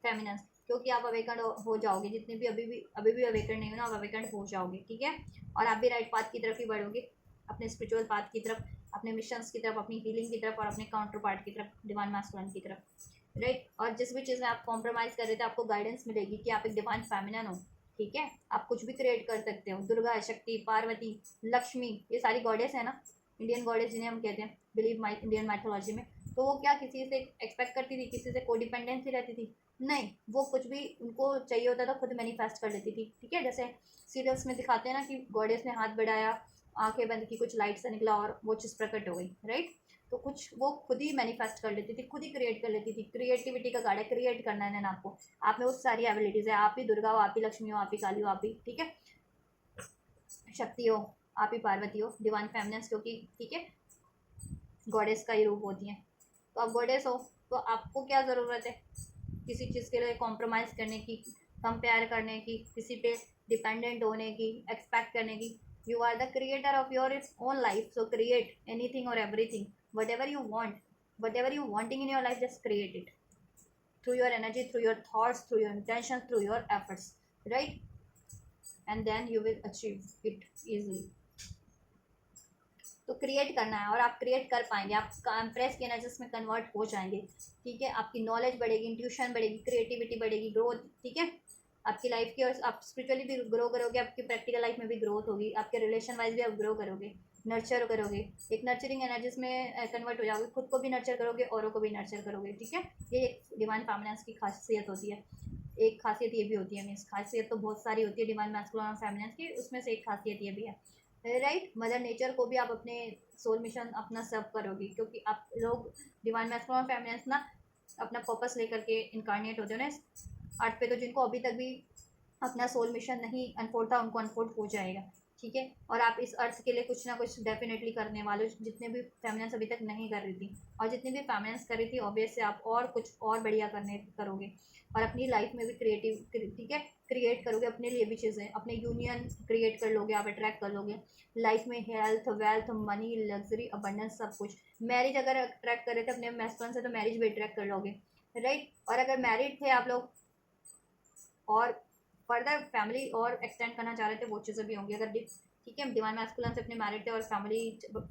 फेमिनिन्स, क्योंकि आप अवेकन हो जाओगे, जितने भी अभी भी अवेकन नहीं हो ना, आप अवेकन हो जाओगे, ठीक है। और आप भी राइट पाथ की तरफ ही बढ़ोगे, अपने स्पिरिचुअल पाथ की तरफ, अपने मिशंस की तरफ, अपनी हीलिंग की तरफ और अपने काउंटर पार्ट की तरफ, डिवाइन मैस्कुलिन की तरफ, राइट। और जिस भी चीज़ में आप कॉम्प्रोमाइज़ कर रहे थे, आपको गाइडेंस मिलेगी कि आप एक डिवाइन फेमिनिन हो, ठीक है। आप कुछ भी क्रिएट कर सकते हो। दुर्गा, शक्ति, पार्वती, लक्ष्मी, ये सारी गॉडेस है ना, इंडियन गॉडेस जिन्हें हम कहते हैं बिलीव इंडियन माइथोलॉजी में। तो वो क्या किसी से एक्सपेक्ट करती थी, किसी से कोडिपेंडेंसी रहती थी? नहीं, वो कुछ भी उनको चाहिए होता था खुद मैनिफेस्ट कर लेती थी, ठीक है। जैसे सीरियल्स में दिखाते हैं ना कि गॉडेस ने हाथ बढ़ाया, आंखें बंद की, कुछ लाइट से निकला और वो चीज़ प्रकट हो गई, राइट। तो कुछ वो खुद ही मैनिफेस्ट कर लेती थी, खुद ही क्रिएट कर लेती थी। क्रिएटिविटी का गार्ड है, क्रिएट करना है ना आपको। आप में वो सारी एबिलिटीज़ है। आप ही दुर्गा हो, आप ही लक्ष्मी हो, आप ही काली हो, आप ही, ठीक है, शक्ति हो, आप ही पार्वती हो, डिवाइन फेमिनिन्स, क्योंकि ठीक है गॉडेस का ही रूप होती हैं। तो आप गॉडेस हो, तो आपको क्या ज़रूरत है किसी चीज़ के लिए कॉम्प्रोमाइज़ करने की, कंपेयर करने की, किसी पे डिपेंडेंट होने की, एक्सपेक्ट करने की? You are the creator of your own life, so create anything और everything, whatever you want, whatever you wanting in your life, just create it through your energy, through your thoughts, through your intentions, through your efforts, right? And then you will achieve it easily. तो create करना है और आप create कर पाएंगे, आप compress की energies में कन्वर्ट हो जाएंगे, ठीक है। आपकी नॉलेज बढ़ेगी, इंट्यूशन बढ़ेगी, क्रिएटिविटी बढ़ेगी, ग्रोथ, ठीक है, आपकी लाइफ की। और आप स्पिरिचुअली भी ग्रो करोगे, आपकी प्रैक्टिकल लाइफ में भी ग्रोथ होगी, आपके रिलेशन वाइज भी आप ग्रो करोगे, नर्चर करोगे, एक नर्चरिंग एनर्जीज में कन्वर्ट हो जाओगे, खुद को भी नर्चर करोगे, औरों को भी नर्चर करोगे, ठीक है। ये एक डिवाइन फेमिनिन्स की खासियत होती है। एक खासियत ये भी होती है, मीन्स खासियत तो बहुत सारी होती है डिवाइन मैस्कुलिन और फेमिनिन्स की, उसमें से एक खासियत ये भी है, राइट। मदर नेचर को भी आप अपने सोल मिशन अपना सर्व करोगे, क्योंकि आप लोग डिवाइन मैस्कुलिन और फेमिनिन्स ना अपना पर्पस लेकर के इनकारनेट होते हो ना अर्थ पे। तो जिनको अभी तक भी अपना सोल मिशन नहीं अनफोल्ड था, उनको अनफोल्ड हो जाएगा, ठीक है। और आप इस अर्थ के लिए कुछ ना कुछ डेफिनेटली करने वाले, जितने भी फेमिनिन्स अभी तक नहीं कर रही थी, और जितनी भी फेमिनिन्स कर रही थी, ऑब्वियस से आप और कुछ और बढ़िया करोगे, और अपनी लाइफ में भी क्रिएटिव, ठीक है, क्रिएट करोगे अपने लिए भी चीज़ें, अपने यूनियन क्रिएट कर लोगे, आप अट्रैक्ट कर लोगे लाइफ में health, wealth, money, luxury, abundance, सब कुछ। मैरिज अगर अट्रैक्ट कर रहे थे अपने मैस्कुलिन से, तो मैरिज भी अट्रैक्ट कर लोगे, राइट। और अगर मैरिड थे आप लोग और फर्दर फैमिली और एक्सटेंड करना चाह रहे थे, वो चीज़ें भी होंगी। अगर ठीक है डिवाइन मैस्कुलिन से अपने मैरिड थे और फैमिली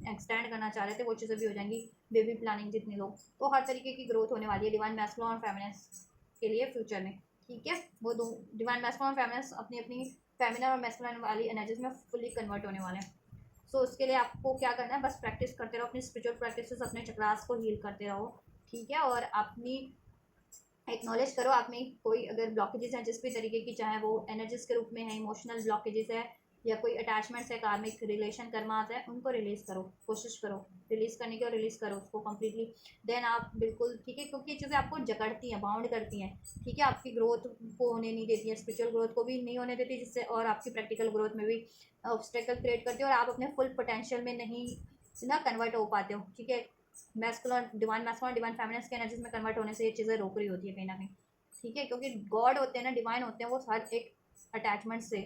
एक्सटेंड करना चाह रहे थे, वो चीज़ें भी हो जाएंगी। बेबी प्लानिंग जितने लोग, तो हर तरीके की ग्रोथ होने वाली है डिवाइन मैस्कुलिन और फेमिनिन्स के लिए फ्यूचर में, ठीक है। वो दो डिवाइन मैस्कुलिन और फेमिनिन्स अपनी अपनी फेमिनिन और मैस्कुलिन वाली एनर्जीज में फुली कन्वर्ट होने वाले हैं। सो उसके लिए आपको क्या करना है, बस प्रैक्टिस करते रहो, अपनी स्पिरिचुअल प्रैक्टिसेस, अपने चक्रास को हील करते रहो, ठीक है। और अपनी एक्नॉलेज करो आप में कोई अगर ब्लॉकेजेस हैं जिस भी तरीके की, चाहे वो एनर्जीज के रूप में है, इमोशनल ब्लॉकेजेस है, या कोई अटैचमेंट्स है, कार्मिक रिलेशन कर्मा आता है, उनको रिलीज़ करो, कोशिश करो रिलीज़ करने की, और रिलीज़ करो उसको कम्प्लीटली। देन आप बिल्कुल, ठीक है, क्योंकि ये चीज़ें आपको जकड़ती हैं, बाउंड करती हैं, ठीक है, आपकी ग्रोथ को होने नहीं देती है, स्पिरिचुअल ग्रोथ को भी नहीं होने देती, जिससे और आपकी प्रैक्टिकल ग्रोथ में भी ऑब्स्टेकल क्रिएट करती है, और आप अपने फुल पोटेंशियल में नहीं ना कन्वर्ट हो पाते हो, ठीक है। मैस्कुलिन डिवाइन फेमिनिन्स के एनर्जीज में कन्वर्ट होने से ये चीज़ें रोक रही होती है कहीं ना कहीं, ठीक है। क्योंकि गॉड होते हैं ना, डिवाइन होते हैं, वो हर एक अटैचमेंट से,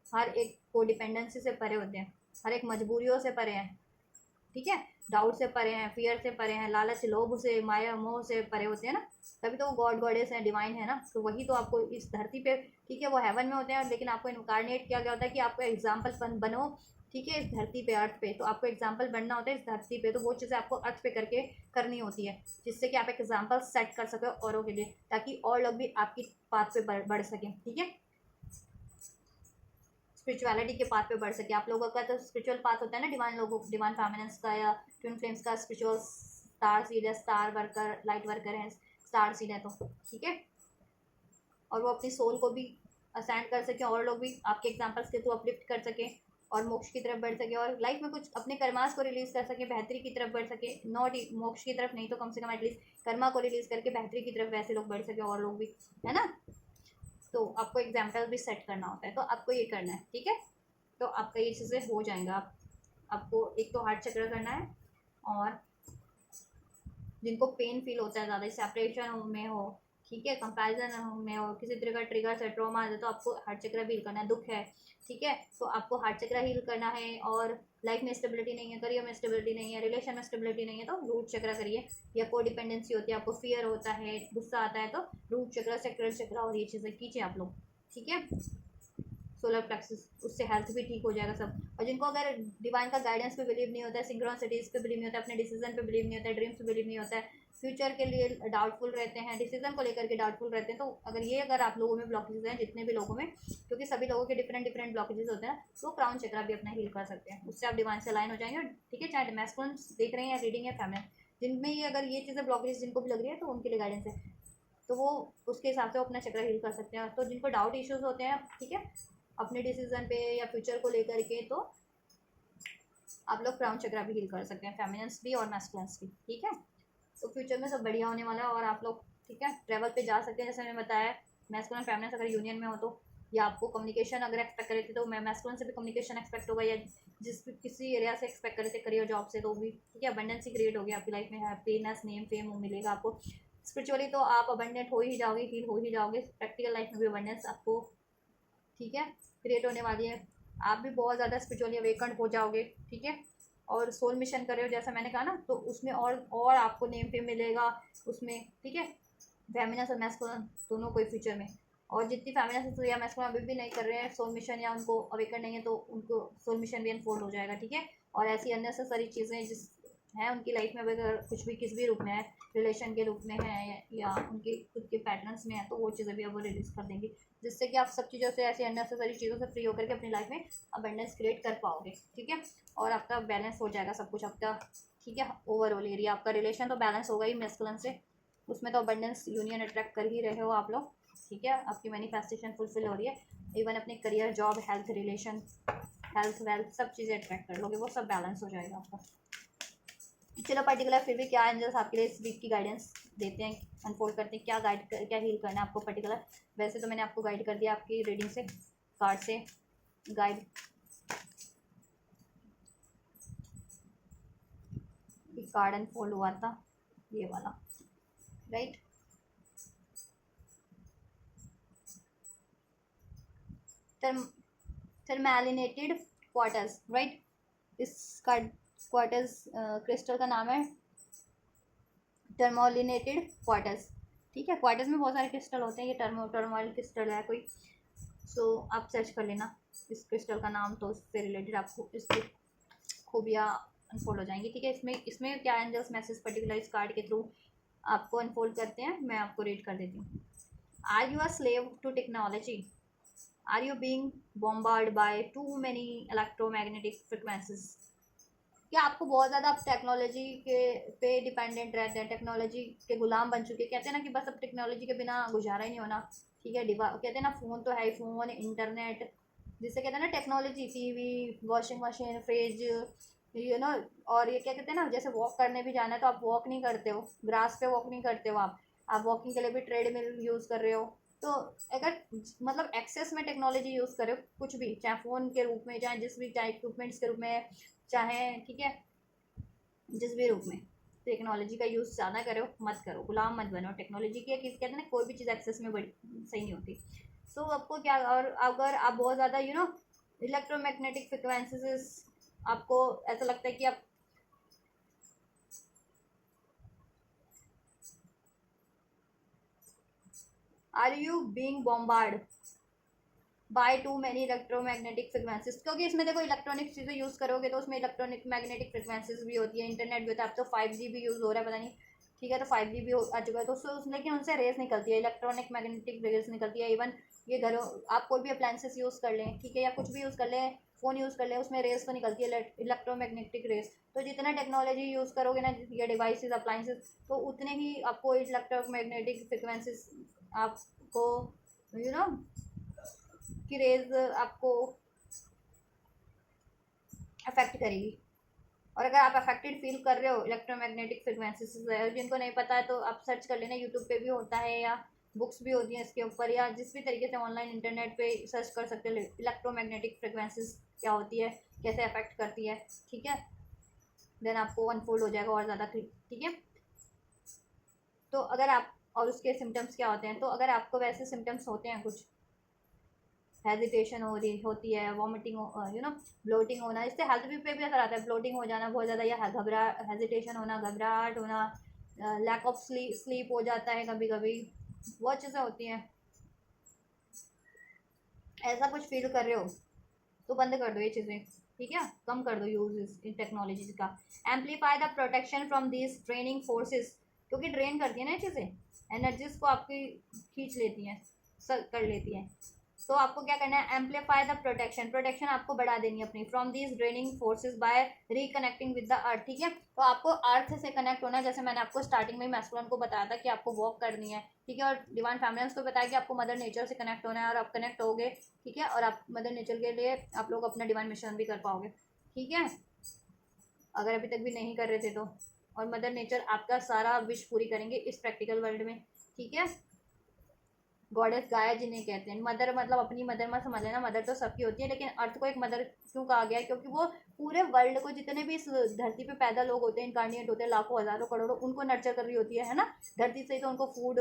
हर एक को डिपेंडेंसी से परे होते हैं, हर एक मजबूरियों से परे हैं, ठीक है, डाउट से परे हैं, फियर से परे हैं, लालच, लोभ से, माया, मोह से परे होते हैं ना, तभी तो वो गॉड गॉडेस हैं, डिवाइन है ना। तो वही तो आपको इस धरती पे, ठीक है, वो हेवन में होते हैं, लेकिन आपको इनकारनेट किया गया होता है कि आपको एग्जाम्पल बनो, ठीक है, इस धरती पे, अर्थ पे। तो आपको एग्जाम्पल बनना होता है इस धरती पे, तो वो चीज़ें आपको अर्थ पे करके करनी होती है, जिससे कि आप एक एग्जाम्पल सेट कर सको औरों के लिए, ताकि और लोग भी आपकी पाथ पे बढ़ सकें, ठीक है, स्पिरिचुअलिटी के पाथ पे बढ़ सके। आप लोगों का तो स्पिरिचुअल पाथ होता है ना, डिवाइन लोगों, डिवाइन फेमिनिन्स का या ट्विन फ्लेम्स का स्पिरिचुअल स्टार सीड है, स्टार वर्कर, लाइट वर्कर है, स्टार सीड है, तो ठीक है। और वो अपनी सोल को भी असेंड कर सके, और लोग भी आपके एग्जाम्पल्स के थ्रू अपलिफ्ट कर सके और मोक्ष की तरफ बढ़ सके, और लाइफ में कुछ अपने कर्मास को रिलीज कर सके, बेहतरी की तरफ बढ़ सके, नॉट मोक्ष की तरफ नहीं तो कम से कम एटलीस्ट कर्मा को रिलीज करके बेहतरी की तरफ वैसे लोग बढ़ सके, और लोग भी, है ना। तो आपको एग्जाम्पल भी सेट करना होता है, तो आपको ये करना है, ठीक है। तो आपका ये चीज़ें हो जाएंगा। आपको एक तो हार्ट चक्र करना है, और जिनको पेन फील होता है ज़्यादा, सेपरेशन में हो, ठीक है, कंपैरिजन में हो, किसी तरह का ट्रिगर से ट्रॉमा है, तो आपको हार्ट चक्र भी करना है। दुख है, ठीक है। तो आपको हार्ट चक्र हील करना है, और लाइफ में स्टेबिलिटी नहीं है, करियर में स्टेबिलिटी नहीं है, रिलेशन में स्टेबिलिटी नहीं है तो रूट चक्र करिए। या कोई डिपेंडेंसी होती है, आपको फियर होता है, गुस्सा आता है, तो रूट चक्र, सेक्रल चक्र और ये चीज़ें कीजिए आप लोग, ठीक है। सोलर प्लेक्सस, उससे हेल्थ भी ठीक हो जाएगा सब। और जिनको अगर डिवाइन का गाइडेंस पे बिलीव नहीं होता है, सिंक्रोनिसिटीज पे बिलीव नहीं होता है, अपने डिसीजन पे बिलीव नहीं होता है, ड्रीम्स पे बिलीव नहीं होता है, फ्यूचर के लिए डाउटफुल रहते हैं, डिसीजन को लेकर के डाउटफुल रहते हैं, तो अगर आप लोगों में ब्लॉकेजेस हैं, जितने भी लोगों में, क्योंकि सभी लोगों के डिफरेंट डिफरेंट ब्लॉकेजेस होते हैं, तो क्राउन चक्रा भी अपना हील कर सकते हैं, उससे आप डिवाइन से अलाइन हो जाएंगे, ठीक है। चाहे मैस्कुलिन देख रहे हैं या रीडिंग है फैमिली, जिनमें ये अगर ये चीज़ें ब्लॉकेजेस जिनको भी लग रही है तो उनके लिए गाइडेंस है, तो वो उसके हिसाब से वो अपना चक्र हील कर सकते हैं। तो जिनको डाउट इश्यूज होते हैं, ठीक है, अपने डिसीजन पे या फ्यूचर को लेकर के, तो आप लोग क्राउन चक्रा भी हील कर सकते हैं, फेमिनिन्स भी और मैस्कुलिन्स भी, ठीक है। तो फ्यूचर में सब बढ़िया होने वाला है, और आप लोग, ठीक है, ट्रैवल पे जा सकते हैं, जैसे मैंने बताया, मैस्कुलिन फेमिनिन्स अगर यूनियन में हो तो, या आपको कम्युनिकेशन अगर एक्सपेक्ट करे थे तो मैं मैस्कुलिन से भी कम्युनिकेशन एक्सपेक्ट होगा, या किसी एरिया से एक्सपेक्ट करे थे करियर जॉब से, तो भी ठीक है, अबंडेंस ही क्रिएट हो गया आपकी लाइफ में, हैप्पीनेस, नेम, फेम मिलेगा आपको। स्पिरिचुअली तो आप अबंडेंट हो ही जाओगे, हील हो ही जाओगे, प्रैक्टिकल लाइफ में भी अबंडेंस आपको, ठीक है, क्रिएट होने वाली है। आप भी बहुत ज़्यादा स्पिरिचुअली अवेकन हो जाओगे, ठीक है। और सोल मिशन कर रहे हो जैसा मैंने कहा ना, तो उसमें और आपको नेम पे मिलेगा उसमें, ठीक है, फेमिनस और मैस्कुलिन दोनों कोई फ्यूचर में। और जितनी फेमिनस या मैस्कुलिन अभी भी नहीं कर रहे हैं सोल मिशन, या उनको अवेकन नहीं है, तो उनको सोल मिशन भी अनफोल्ड हो जाएगा, ठीक है। और ऐसी अननेसेसरी चीज़ें जिस हैं उनकी लाइफ में, अगर कुछ भी किस भी रूप में है, रिलेशन के रूप में है या उनके खुद के पैटर्न्स में है, तो वो चीज़ें भी अब वो रिलीज कर देंगी, जिससे कि आप सब चीज़ों से, ऐसी अननेसेसरी चीज़ों से फ्री होकर के अपनी लाइफ में अबंडेंस क्रिएट कर पाओगे, ठीक है। और आपका बैलेंस हो जाएगा सब कुछ आपका, ठीक है। ओवरऑल एरिया आपका रिलेशन तो बैलेंस होगा ही मैस्कुलिन से, उसमें तो अबंडेंस यूनियन अट्रैक्ट कर ही रहे हो आप लोग, ठीक है। आपकी मैनिफेस्टेशन फुलफिल हो रही है, इवन अपने career, job, health, relation, health, wealth, सब चीज़ें अट्रैक्ट कर लोगे, वो सब बैलेंस हो जाएगा आपका। चलो पर्टिकुलर फिर भी क्या एंजल्स आपके लिए इस वीक की गाइडेंस देते हैं, अनफोल्ड करते हैं, क्या क्या हील करना है आपको पर्टिकुलर। वैसे तो मैंने आपको गाइड कर दिया आपकी रीडिंग से, कार्ड से गाइड, कार्ड अनफोल्ड हुआ था ये वाला, राइट। Tourmalinated quartz, right. इस कार्ड क्वार्टर्स क्रिस्टल का नाम है टर्मोलिनेटेड क्वार्टर्स, ठीक है। क्वार्टर्स में बहुत सारे क्रिस्टल होते हैं, ये टर्मोइल क्रिस्टल है कोई, सो आप सर्च कर लेना इस क्रिस्टल का नाम, तो उससे रिलेटेड आपको इसकी खूबियाँ अनफोल्ड हो जाएंगी, ठीक है। इसमें क्या एंजल्स मैसेज पर्टिकुलर इस कार्ड के थ्रू आपको अनफोल्ड करते हैं, मैं आपको रीड कर देती हूँ। Are you a slave to technology? Are you being bombard by too many electromagnetic frequencies? क्या आपको बहुत ज़्यादा आप टेक्नोलॉजी के पे डिपेंडेंट रहते हैं, टेक्नोलॉजी के गुलाम बन चुके हैं, कहते हैं ना कि बस अब टेक्नोलॉजी के बिना गुजारा ही नहीं होना, ठीक है। कहते हैं ना फ़ोन तो है ही, फ़ोन, इंटरनेट, जिससे कहते हैं ना technology, TV, washing machine, fridge, और ये क्या कहते हैं ना, जैसे वॉक करने भी जाना है तो आप वॉक नहीं करते हो, ग्रास पे वॉक नहीं करते हो आप वॉकिंग के लिए भी ट्रेडमिल यूज़ कर रहे हो। तो अगर मतलब एक्सेस में टेक्नोलॉजी यूज़ करो कुछ भी, चाहे फ़ोन के रूप में, चाहे जिस भी, चाहे इक्विपमेंट्स के रूप में, चाहे, ठीक है, जिस भी रूप में, टेक्नोलॉजी का यूज़ ज़्यादा करो, मत करो, गुलाम मत बनो टेक्नोलॉजी की। कहते हैं ना कोई भी चीज़ एक्सेस में बड़ी सही नहीं होती। तो आपको क्या, और अगर आप बहुत ज़्यादा इलेक्ट्रोमैग्नेटिक फ्रिक्वेंसीज, आपको ऐसा लगता है कि आप are you being bombard by too many electromagnetic frequencies, क्योंकि इसमें देखो इलेक्ट्रॉनिक चीज़ें यूज़ करोगे तो उसमें इलेक्ट्रॉनिक मैग्नेटिक फ्रिक्वेंसीज भी होती है, इंटरनेट भी होता है। अब तो 5G भी यूज़ हो रहा है, पता नहीं, ठीक है, तो 5G भी आ चुका है, तो उससे लेकिन उनसे रेस निकलती है, इलेक्ट्रॉनिक मैग्नेटिक रेस निकलती है। इवन ये घरों, आप कोई भी अप्लाइंसेस यूज़ कर लें, ठीक है, या कुछ भी यूज़ कर लें, फ़ोन यूज़ कर लें, उसमें रेस तो निकलती है, इलेक्ट्रोमैग्नेटिक रेस। तो जितना टेक्नोलॉजी यूज़ करोगे ना, ये डिवाइसेज, अप्लाइंसेस, तो उतने ही आपको इलेक्ट्रोमैग्नेटिक फ्रिक्वेंसीज आपको की रेज आपको अफेक्ट करेगी। और अगर आप अफेक्टेड फील कर रहे हो इलेक्ट्रोमैग्नेटिक फ्रिक्वेंसीज से, जिनको नहीं पता है तो आप सर्च कर लेना, यूट्यूब पे भी होता है, या बुक्स भी होती हैं इसके ऊपर, या जिस भी तरीके से ऑनलाइन इंटरनेट पे सर्च कर सकते हो इलेक्ट्रोमैग्नेटिक फ्रिक्वेंसीज क्या होती है, कैसे अफेक्ट करती है, ठीक है। देन आपको अनफोल्ड हो जाएगा और ज़्यादा, ठीक है। तो अगर आप, और उसके सिम्टम्स क्या होते हैं, तो अगर आपको वैसे सिम्टम्स होते हैं कुछ हेजिटेशन हो रही होती है, वॉमिटिंग, ब्लोटिंग होना, इससे हेल्थ पे भी असर आता है। ब्लोटिंग हो जाना बहुत ज़्यादा, या हेजिटेशन होना, घबराहट होना, लैक ऑफ स्लीप हो जाता है कभी कभी, बहुत चीज़ें होती हैं। ऐसा कुछ फील कर रहे हो तो बंद कर दो ये चीज़ें, ठीक है, कम कर दो यूज इन टेक्नोलॉजी का। Amplify the protection from this draining forces, क्योंकि ड्रेन करती है ना ये चीज़ें, एनर्जीज को आपकी खींच लेती हैं, कर लेती हैं। तो आपको क्या करना है, एम्पलीफाई द प्रोटेक्शन, प्रोटेक्शन आपको बढ़ा देनी है अपनी, from these draining forces by reconnecting with the earth, ठीक है। तो आपको अर्थ से कनेक्ट होना है, जैसे मैंने आपको स्टार्टिंग में मैस्कुलिन को बताया था कि आपको वॉक करनी है, ठीक है, और डिवाइन फेमिनिन को बताया कि आपको मदर नेचर से कनेक्ट होना है, और आप कनेक्ट होगे, ठीक है, और आप मदर नेचर के लिए आप लोग अपना डिवाइन मिशन भी कर पाओगे, ठीक है, अगर अभी तक भी नहीं कर रहे थे तो। और मदर नेचर आपका सारा विश पूरी करेंगे इस प्रैक्टिकल वर्ल्ड में, ठीक है। गॉडेस गाया जिन्हें कहते हैं, मदर मतलब अपनी मदर मत समझ लेना, मदर तो सबकी होती है, लेकिन अर्थ को एक मदर क्यों कहा गया है, क्योंकि वो पूरे वर्ल्ड को, जितने भी इस धरती पे पैदा लोग होते हैं, इनकारनेट होते हैं, लाखों हज़ारों करोड़ों, उनको नर्चर कर रही होती है ना, धरती से ही तो उनको फूड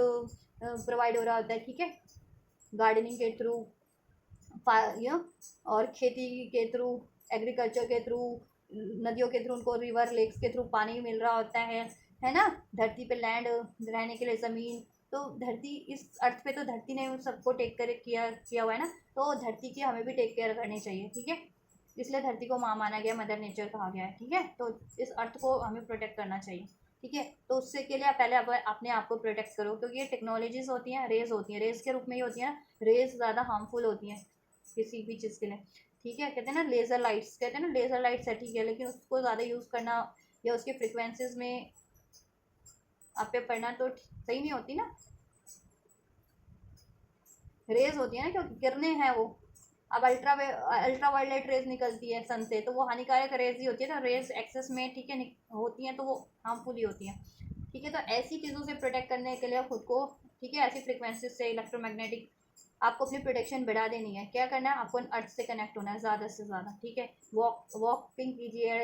प्रोवाइड हो रहा होता है, ठीक है, गार्डनिंग के थ्रू, और खेती के थ्रू, एग्रीकल्चर के थ्रू, नदियों के थ्रू, उनको रिवर लेक्स के थ्रू पानी मिल रहा होता है ना, धरती पे लैंड, रहने के लिए ज़मीन, तो धरती, इस अर्थ पे तो धरती ने उन सबको टेक केयर किया हुआ है ना, तो धरती की हमें भी टेक केयर करनी चाहिए, ठीक है, इसलिए धरती को माँ माना गया, मदर नेचर कहा गया है, ठीक है, तो इस अर्थ को हमें प्रोटेक्ट करना चाहिए, ठीक है। तो उससे के लिए पहले आप अपने आप को प्रोटेक्ट करो, क्योंकि ये टेक्नोलॉजीज होती हैं, रेज होती हैं, रेज के रूप में ही होती हैं, रेज ज़्यादा हार्मफुल होती हैं किसी भी चीज़ के लिए, ठीक है, कहते हैं ना लेज़र लाइट्स, कहते हैं ना लेज़र लाइट्स है, ठीक है, लेकिन उसको ज़्यादा यूज़ करना या उसके फ्रिक्वेंसीज में आप पे पढ़ना तो सही नहीं होती ना, रेज होती है ना, क्योंकि किरणें हैं वो, अब अल्ट्रा वायलेट रेज निकलती है सन से, तो वो हानिकारक रेज ही होती है, तो रेज एक्सेस में, ठीक है, होती हैं तो वो हार्मफुल ही होती हैं, ठीक है। तो ऐसी चीज़ों से प्रोटेक्ट करने के लिए खुद को, ठीक है, ऐसी फ्रिक्वेंसी से, इलेक्ट्रोमैग्नेटिक, आपको अपनी प्रोटेक्शन बढ़ा देनी है। क्या करना है, आपको अर्थ से कनेक्ट होना है ज़्यादा से ज़्यादा, ठीक है, वॉकिंग कीजिए,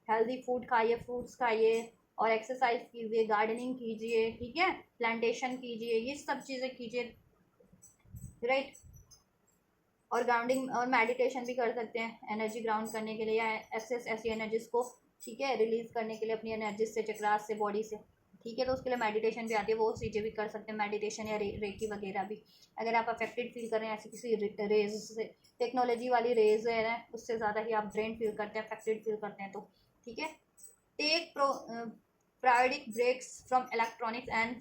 हेल्दी फूड खाइए, फ्रूट्स खाइए, और एक्सरसाइज कीजिए, गार्डनिंग कीजिए, ठीक है, प्लांटेशन कीजिए, ये सब चीज़ें कीजिए, राइट। और ग्राउंडिंग और मेडिटेशन भी कर सकते हैं एनर्जी ग्राउंड करने के लिए, या एक्सेस ऐसी एनर्जीज को, ठीक है, रिलीज करने के लिए अपनी एनर्जीज से, चक्रास से, बॉडी से, ठीक है, तो उसके लिए मेडिटेशन भी आती है, वो चीज़ें भी कर सकते हैं, मेडिटेशन या रेकी वगैरह भी, अगर आप अफेक्टेड फील कर रहे हैं ऐसी किसी रेज से, टेक्नोलॉजी वाली रेज है ना, उससे ज़्यादा ही आप ड्रेन फील करते हैं, अफेक्टेड फील करते हैं, तो ठीक है, take periodic breaks from electronics and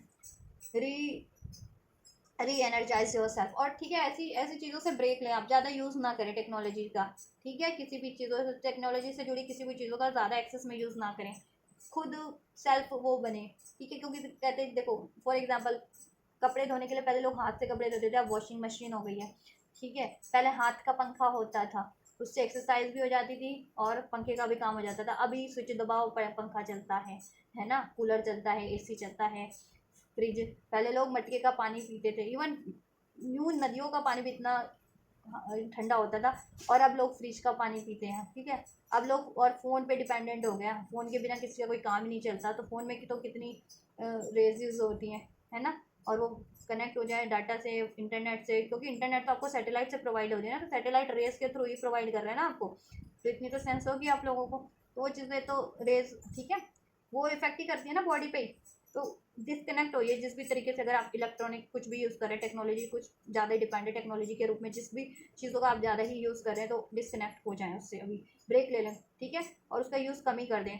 reenergise yourself, और ठीक है, ऐसी ऐसी चीज़ों से ब्रेक लें, आप ज़्यादा यूज़ ना करें टेक्नोलॉजी का, ठीक है, किसी भी चीज़ों से, टेक्नोलॉजी से जुड़ी किसी भी चीज़ों का ज़्यादा एक्सेस में यूज़ ना करें, खुद सेल्फ वो बने, ठीक है, क्योंकि कहते हैं देखो, फॉर एग्जांपल कपड़े धोने के लिए पहले लोग हाथ से कपड़े धोते थे, अब वॉशिंग मशीन हो गई है, ठीक है, पहले हाथ का पंखा होता था, उससे एक्सरसाइज भी हो जाती थी और पंखे का भी काम हो जाता था, अभी स्विच दबाओ पंखा चलता है ना, कूलर चलता है, एसी चलता है, फ्रिज, पहले लोग मटके का पानी पीते थे, इवन न्यू नदियों का पानी भी इतना ठंडा होता था, और अब लोग फ्रिज का पानी पीते हैं, ठीक है, अब लोग और फ़ोन पे डिपेंडेंट हो गया, फ़ोन के बिना किसी का कोई काम ही नहीं चलता, तो फ़ोन में तो कितनी रेज यूज़ होती हैं, है ना, और वो कनेक्ट हो जाए डाटा से, इंटरनेट से, क्योंकि इंटरनेट तो आपको सैटेलाइट से प्रोवाइड हो रही है ना, तो सैटेलाइट रेज के थ्रू ही प्रोवाइड कर रहे हैं ना आपको, तो इतनी तो सेंस होगी आप लोगों को, तो वो चीज़ें तो रेज, ठीक है, वो इफेक्ट ही करती है ना बॉडी पे, तो डिसकनेक्ट होइए जिस भी तरीके से, अगर आप इलेक्ट्रॉनिक कुछ भी यूज़ करें, टेक्नोलॉजी कुछ ज़्यादा डिपेंडेंट टेक्नोलॉजी के रूप में जिस भी चीज़ों का आप ज़्यादा ही यूज़ कर रहे हैं, तो डिसकनेक्ट हो जाएं उससे, अभी ब्रेक ले लें, ठीक है, और उसका यूज़ कम ही कर दें,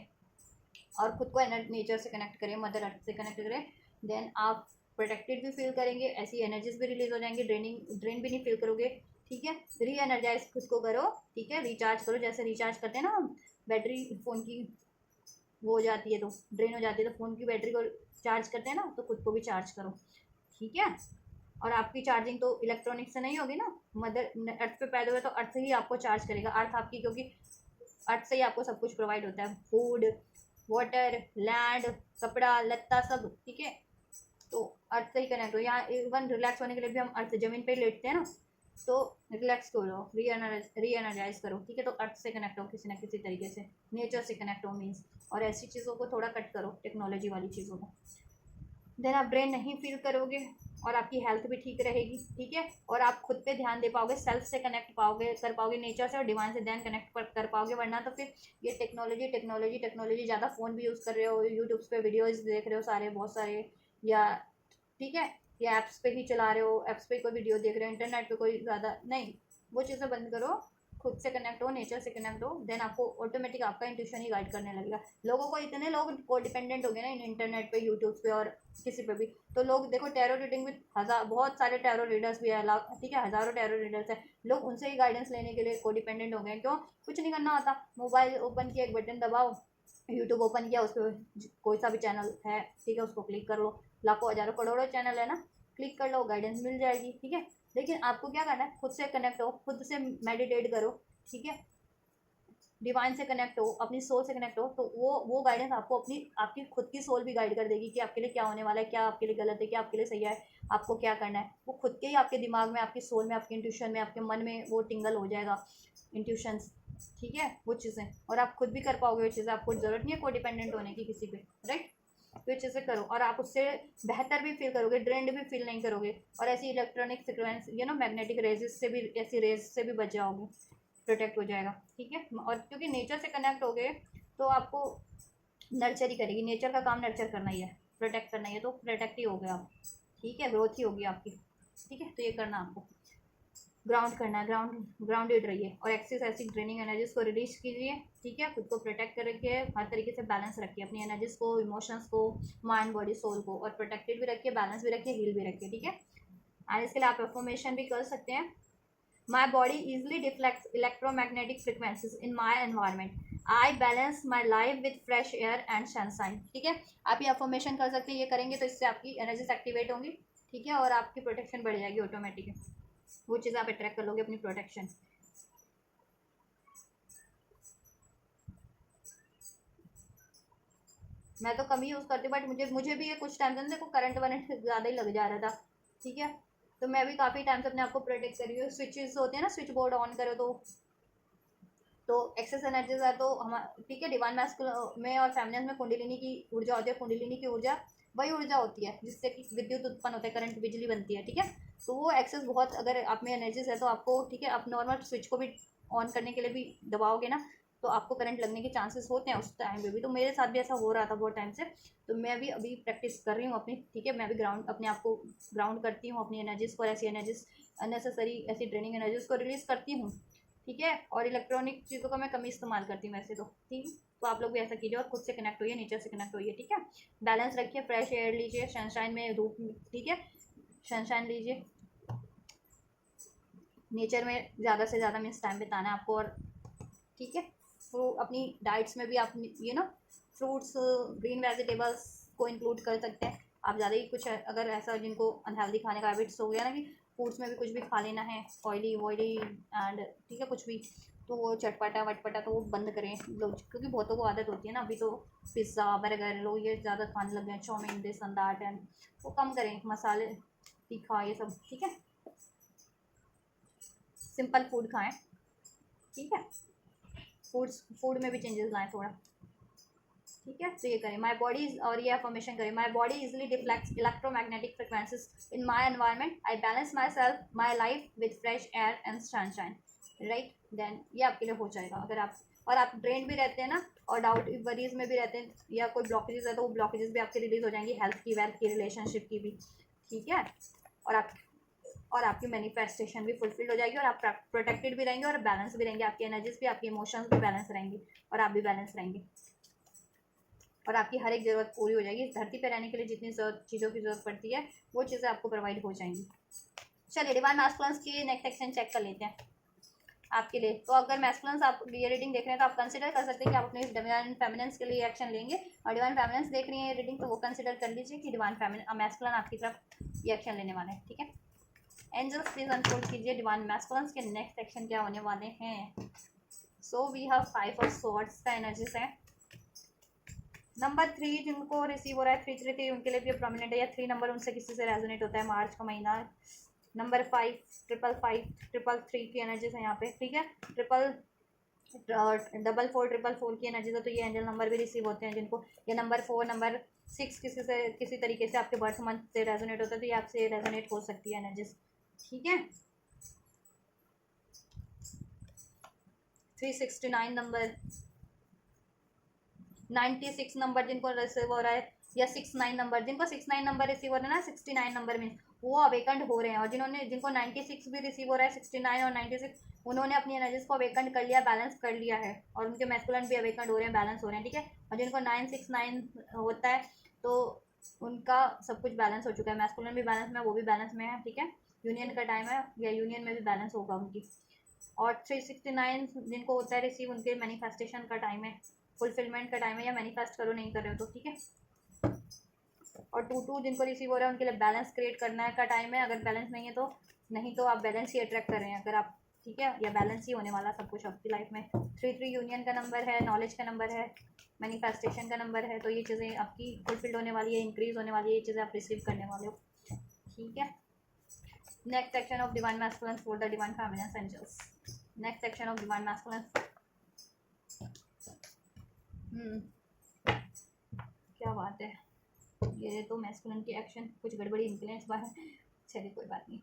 और खुद को नेचर से कनेक्ट करें, मदर अर्थ से कनेक्ट करें, देन आप प्रोटेक्टेड भी फील करेंगे, ऐसी एनर्जीज भी रिलीज हो जाएंगी, ड्रेन भी नहीं फील करोगे, ठीक है, री एनर्जाइज खुद को करो, ठीक है, रिचार्ज करो, जैसे रिचार्ज करते हैं ना हम, बैटरी फ़ोन की वो हो जाती है तो ड्रेन हो जाती है, तो फ़ोन की बैटरी को चार्ज करते हैं ना, तो खुद को भी चार्ज करो, ठीक है, और आपकी चार्जिंग तो इलेक्ट्रॉनिक से नहीं होगी ना, मदर अर्थ पे पैदा हुए तो अर्थ ही आपको चार्ज करेगा, अर्थ आपकी, क्योंकि अर्थ से ही आपको सब कुछ प्रोवाइड होता है, फूड, वाटर, लैंड, कपड़ा लत्ता सब, ठीक है, तो अर्थ से ही कनेक्ट हो, यहाँ इवन रिलैक्स होने के लिए भी हम अर्थ ज़मीन पे ही लेटते हैं ना, तो रिलैक्स करो, री एनर्जाइज करो, ठीक है, तो अर्थ से कनेक्ट हो किसी ना किसी तरीके से, नेचर से कनेक्ट हो मीन्स, और ऐसी चीज़ों को थोड़ा कट करो, टेक्नोलॉजी वाली चीज़ों को, देन आप ड्रेन नहीं फील करोगे और आपकी हेल्थ भी ठीक रहेगी, ठीक है। और आप खुद पे ध्यान दे पाओगे, सेल्फ से कनेक्ट पाओगे कर पाओगे नेचर से, और डिवाइन से ध्यान कनेक्ट कर पाओगे। वरना तो फिर ये टेक्नोलॉजी टेक्नोलॉजी टेक्नोलॉजी, ज़्यादा फ़ोन भी यूज़ कर रहे हो, यूट्यूब पे वीडियोज़ देख रहे हो सारे बहुत सारे, या ठीक है, या ऐप्स पे ही चला रहे हो, ऐप्स पे कोई वीडियो देख रहे हो, इंटरनेट पे कोई ज़्यादा नहीं, वो चीज़ें बंद करो। खुद से कनेक्ट हो, नेचर से कनेक्ट हो, देन आपको ऑटोमेटिक आपका इंट्यूशन ही गाइड करने लगेगा। लोगों को, इतने लोग को डिपेंडेंट हो गए ना इंटरनेट पे, यूट्यूब पे और किसी पे भी, तो लोग देखो टैरो रीडिंग में बहुत सारे टैरो रीडर्स भी है, ठीक है, हज़ारों टैरो रीडर्स है, लोग उनसे ही गाइडेंस लेने के लिए को डिपेंडेंट हो गए। क्यों? कुछ नहीं करना होता, मोबाइल ओपन किया, एक बटन दबाओ, यूट्यूब ओपन किया, उस पर कोई सा भी चैनल है, ठीक है, उसको क्लिक कर लो, लाखों हज़ारों करोड़ों चैनल है ना, क्लिक कर लो, गाइडेंस मिल जाएगी, ठीक है। लेकिन आपको क्या करना है, खुद से कनेक्ट हो, खुद से मेडिटेट करो, ठीक है, डिवाइन से कनेक्ट हो, अपनी सोल से कनेक्ट हो, तो वो गाइडेंस आपको आपकी खुद की सोल भी गाइड कर देगी कि आपके लिए क्या होने वाला है, क्या आपके लिए गलत है, क्या आपके लिए सही है, आपको क्या करना है। वो खुद के ही आपके दिमाग में, आपकी सोल में, आपके इंट्यूशन में, आपके मन में वो टिंगल हो जाएगा, इंट्यूशंस, ठीक है, वो चीज़ें, और आप खुद भी कर पाओगे वो चीज़ें। आपको ज़रूरत नहीं है को डिपेंडेंट होने की किसी पे, राइट। तो ये चीज़ें करो और आप उससे बेहतर भी फील करोगे, ड्रेंड भी फील नहीं करोगे, और ऐसी इलेक्ट्रॉनिक फ्रिक्वेंसी, मैग्नेटिक रेजेस से भी, ऐसी रेज से भी बच जाओगे, प्रोटेक्ट हो जाएगा, ठीक है। और क्योंकि नेचर से कनेक्ट हो गए तो आपको नर्चर ही करेगी, नेचर का काम नर्चर करना ही है, प्रोटेक्ट करना ही है, तो प्रोटेक्ट ही हो गए आप, ठीक है, ग्रोथ ही होगी आपकी, ठीक है। तो ये करना आपको, ग्राउंड करना है, ग्राउंडेड रहिए, और एक्सेस ऐसी ड्रेनिंग एनर्जीज को रिलीज कीजिए, ठीक है, खुद को प्रोटेक्ट कर रखिए, हर तरीके से बैलेंस रखिए अपनी एनर्जीज को, इमोशंस को, माइंड बॉडी सोल को, और प्रोटेक्टेड भी रखिए, बैलेंस भी रखिए, हील भी रखिए, ठीक है। एंड इसके लिए आप अफर्मेशन भी कर सकते हैं। My body easily deflects electromagnetic frequencies in my environment. I balance my life with fresh air and sunshine. ठीक है, आप ये अफर्मेशन कर सकते हैं, ये करेंगे तो इससे आपकी एनर्जीज एक्टिवेट होंगी, ठीक है, और आपकी प्रोटेक्शन बढ़ जाएगी ऑटोमेटिक, वो चीज़ आप अट्रैक्ट कर लोगे अपनी प्रोटेक्शन। मैं तो कम ही यूज़ करती हूँ, बट मुझे भी ये कुछ टाइम से देखो करंट वरंट ज़्यादा ही लग जा रहा था, ठीक है, तो मैं भी काफ़ी टाइम से अपने आप को प्रोटेक्ट करी हूँ। स्विचेस होते हैं ना, स्विच बोर्ड ऑन करो तो एक्सेस एनर्जीज है, तो हम, ठीक है, डिवाइन मैस्कुलिन में और फेमिनिन में कुंडलिनी की ऊर्जा होती है, कुंडलिनी की ऊर्जा वही ऊर्जा होती है जिससे कि विद्युत उत्पन्न होता है, करंट, बिजली बनती है, ठीक है। तो वो एक्सेस बहुत, अगर आप में एनर्जीज है तो आपको, ठीक है, आप नॉर्मल स्विच को भी ऑन करने के लिए भी दबाओगे ना, तो आपको करंट लगने के चांसेस होते हैं उस टाइम पे भी। तो मेरे साथ भी ऐसा हो रहा था बहुत टाइम से, तो मैं भी अभी प्रैक्टिस कर रही हूँ अपनी, ठीक है, मैं भी अपने आप को ग्राउंड करती हूँ, अपनी एनर्जीज को, ऐसी एनर्जीज, अननेसेसरी ऐसी ड्रेनिंग एनर्जीज को रिलीज करती हूँ, ठीक है। और इलेक्ट्रॉनिक चीज़ों का मैं कम इस्तेमाल करती हूँ वैसे तो, ठीक है। तो आप लोग भी ऐसा कीजिए और खुद से कनेक्ट होइए, नेचर से कनेक्ट होइए, ठीक है। बैलेंस रखिए, फ्रेश एयर लीजिए, सनशाइन में, धूप, ठीक है, सनशाइन लीजिए, नेचर में ज़्यादा से ज़्यादा मीन्स टाइम बिताना है आपको, और ठीक है, तो अपनी डाइट्स में भी आप फ्रूट्स, ग्रीन वेजिटेबल्स को इंक्लूड कर सकते हैं। आप ज़्यादा ही कुछ अगर ऐसा जिनको अनहेल्दी खाने का हैबिट्स हो गया ना, कि फूड्स में भी कुछ भी खा लेना है ऑयली वॉयली एंड, ठीक है, कुछ भी, तो वो चटपटा वटपटा तो वो बंद करें लोग, क्योंकि बहुतों को आदत होती है ना, अभी तो पिज़्ज़ा बर्गर लोग ये ज़्यादा खाने लग गए हैं, chow mein this and that, and वो कम करें, मसाले तीखा ये सब, ठीक है, सिंपल फूड खाएं, ठीक है, फूड में भी चेंजेस लाएं थोड़ा, ठीक है। तो ये करें, माई बॉडी, और ये अफर्मेशन करें, my body easily deflects electromagnetic frequencies in my environment, I balance myself my life with fresh air and sunshine, right. Then ये आपके लिए हो जाएगा। अगर आप, और आप ड्रेन भी रहते हैं ना, और डाउट वरीज में भी रहते हैं, या कोई ब्लॉकेजेस है, तो वो ब्लॉकेजेस भी आपके रिलीज हो जाएंगी, हेल्थ की, वेल्थ की, रिलेशनशिप की भी, ठीक है। और आपकी मैनिफेस्टेशन भी फुलफिल हो जाएगी, और आप प्रोटेक्टेड भी रहेंगे, और बैलेंस भी रहेंगे, आपकी एनर्जीज भी, आपके इमोशंस भी बैलेंस रहेंगी, और आप भी बैलेंस रहेंगे, और आपकी हर एक ज़रूरत पूरी हो जाएगी। इस धरती पर रहने के लिए जितनी चीज़ों की ज़रूरत पड़ती है, वो चीज़ें आपको प्रोवाइड हो जाएंगी। चलिए, डिवाइन मैस्कुलिन्स की नेक्स्ट सेक्शन चेक कर लेते हैं आपके लिए। तो अगर मैस्कुलिन्स आप ये रीडिंग देख रहे हैं, तो आप कंसिडर कर सकते हैं कि आप अपने डिवाइन फेमिनिन्स के लिए एक्शन लेंगे, और डिवाइन फेमिनिन्स देख रही है ये रीडिंग, तो वो कंसिडर कर लीजिए कि डिवाइन मैस्कुलिन आपकी तरफ ये एक्शन लेने वाले हैं, ठीक है। एंजल्स प्लीज अनफोल्ड कीजिए डिवाइन मैस्कुलिन्स के नेक्स्ट सेक्शन क्या होने वाले हैं। So we have 5 of swords का एनर्जीज है। नंबर 3 जिनको रिसीव हो रहा है 333, उनके लिए भी प्रोमिनेंट है, या 3 नंबर उनसे किसी से रेजोनेट होता है, मार्च का महीना। नंबर 5, 555, 333 की एनर्जीज है यहाँ पे, ठीक है। 4 4 4 की एनर्जीज है, तो ये एंजल नंबर भी रिसीव होते हैं जिनको ये नंबर 4 नंबर 6 किसी तरीके से आपके बर्थ मंथ से रेजोनेट होता है, तो ये आपसे रेजोनेट हो सकती है एनर्जीज। ठीक है। 369 नंबर, 96 नंबर जिनको रिसीव हो रहा है, या 69 नंबर, जिनको 69 नंबर रिसीव हो रहा है ना, 69 नंबर में वो अवेकंड हो रहे हैं। और जिनको 96 भी रिसीव हो रहा है, 69 और 96, उन्होंने अपनी एनर्जीज को अवेकंड कर लिया, बैलेंस कर लिया है, और उनके मैस्कुलिन भी अवेकंड हो रहे हैं, बैलेंस हो रहे हैं। ठीक है। और जिनको 969 होता है तो उनका सब कुछ बैलेंस हो चुका है, मैस्कुलिन भी बैलेंस में, वो भी बैलेंस में है। ठीक है। यूनियन का टाइम है, या यूनियन में भी बैलेंस होगा उनकी। और 369 जिनको होता है रिसीव, उनके मैनिफेस्टेशन का टाइम है, फुलफिलमेंट का टाइम है, या मैनिफेस्ट करो नहीं कर रहे हो तो। ठीक है। और 2 जिनको रिसीव हो रहा है उनके लिए बैलेंस क्रिएट करना है का टाइम है, अगर बैलेंस नहीं है तो, नहीं तो आप बैलेंस ही अट्रैक्ट कर रहे हैं अगर आप। ठीक है। या बैलेंस ही होने वाला सब कुछ आपकी लाइफ में। 3 यूनियन का नंबर है, नॉलेज का नंबर है, मैनिफेस्टेशन का नंबर है, तो ये चीज़ें आपकी फुलफिल्ड होने वाली है, इंक्रीज होने वाली है, ये चीज़ें आप रिसीव करने वाले हो। ठीक है। Next section of divine masculine for the divine feminine angels. Next section of divine masculine. क्या बात है, ये तो मैस्कुलिन की एक्शन कुछ गड़बड़ी निकले इस बार। चलिए कोई बात नहीं।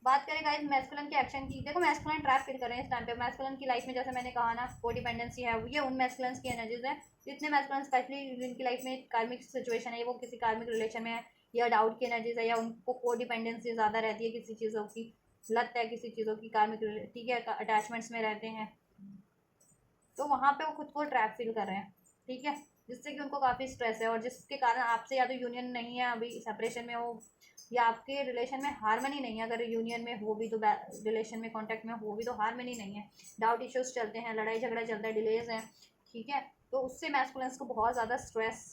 बात करें गाइस मैस्कुलिन के एक्शन की। देखो मैस्कुलिन ट्रैप फील कर रहे हैं इस टाइम पे। मैस्कुलिन की लाइफ में जैसे मैंने कहा ना, कोडिपेंडेंसी है, ये उन मैस्कुलिन्स की एनर्जीज है जितने मैस्कुलिन स्पेशली जिनकी लाइफ में कार्मिक सिचुएशन है, वो किसी कार्मिक रिलेशन में है, या डाउट की एनर्जीज है, या उनको कोडिपेंडेंसी ज़्यादा रहती है किसी चीज़ों की, लत है किसी चीज़ों की, कार्मिक, ठीक है, अटैचमेंट्स में रहते हैं, तो वहाँ पे वो खुद को ट्रैप फील कर रहे हैं। ठीक है। जिससे कि उनको काफ़ी स्ट्रेस है, और जिसके कारण आपसे या तो यूनियन नहीं है, अभी सेपरेशन में हो, या आपके रिलेशन में हारमनी नहीं है। अगर यूनियन में हो भी तो, रिलेशन में कॉन्टैक्ट में हो भी तो हारमनी नहीं है, डाउट इश्यूज चलते हैं, लड़ाई झगड़ा चलता है, डिलेज हैं। ठीक है। तो उससे मैस्कुलिन्स को बहुत ज़्यादा स्ट्रेस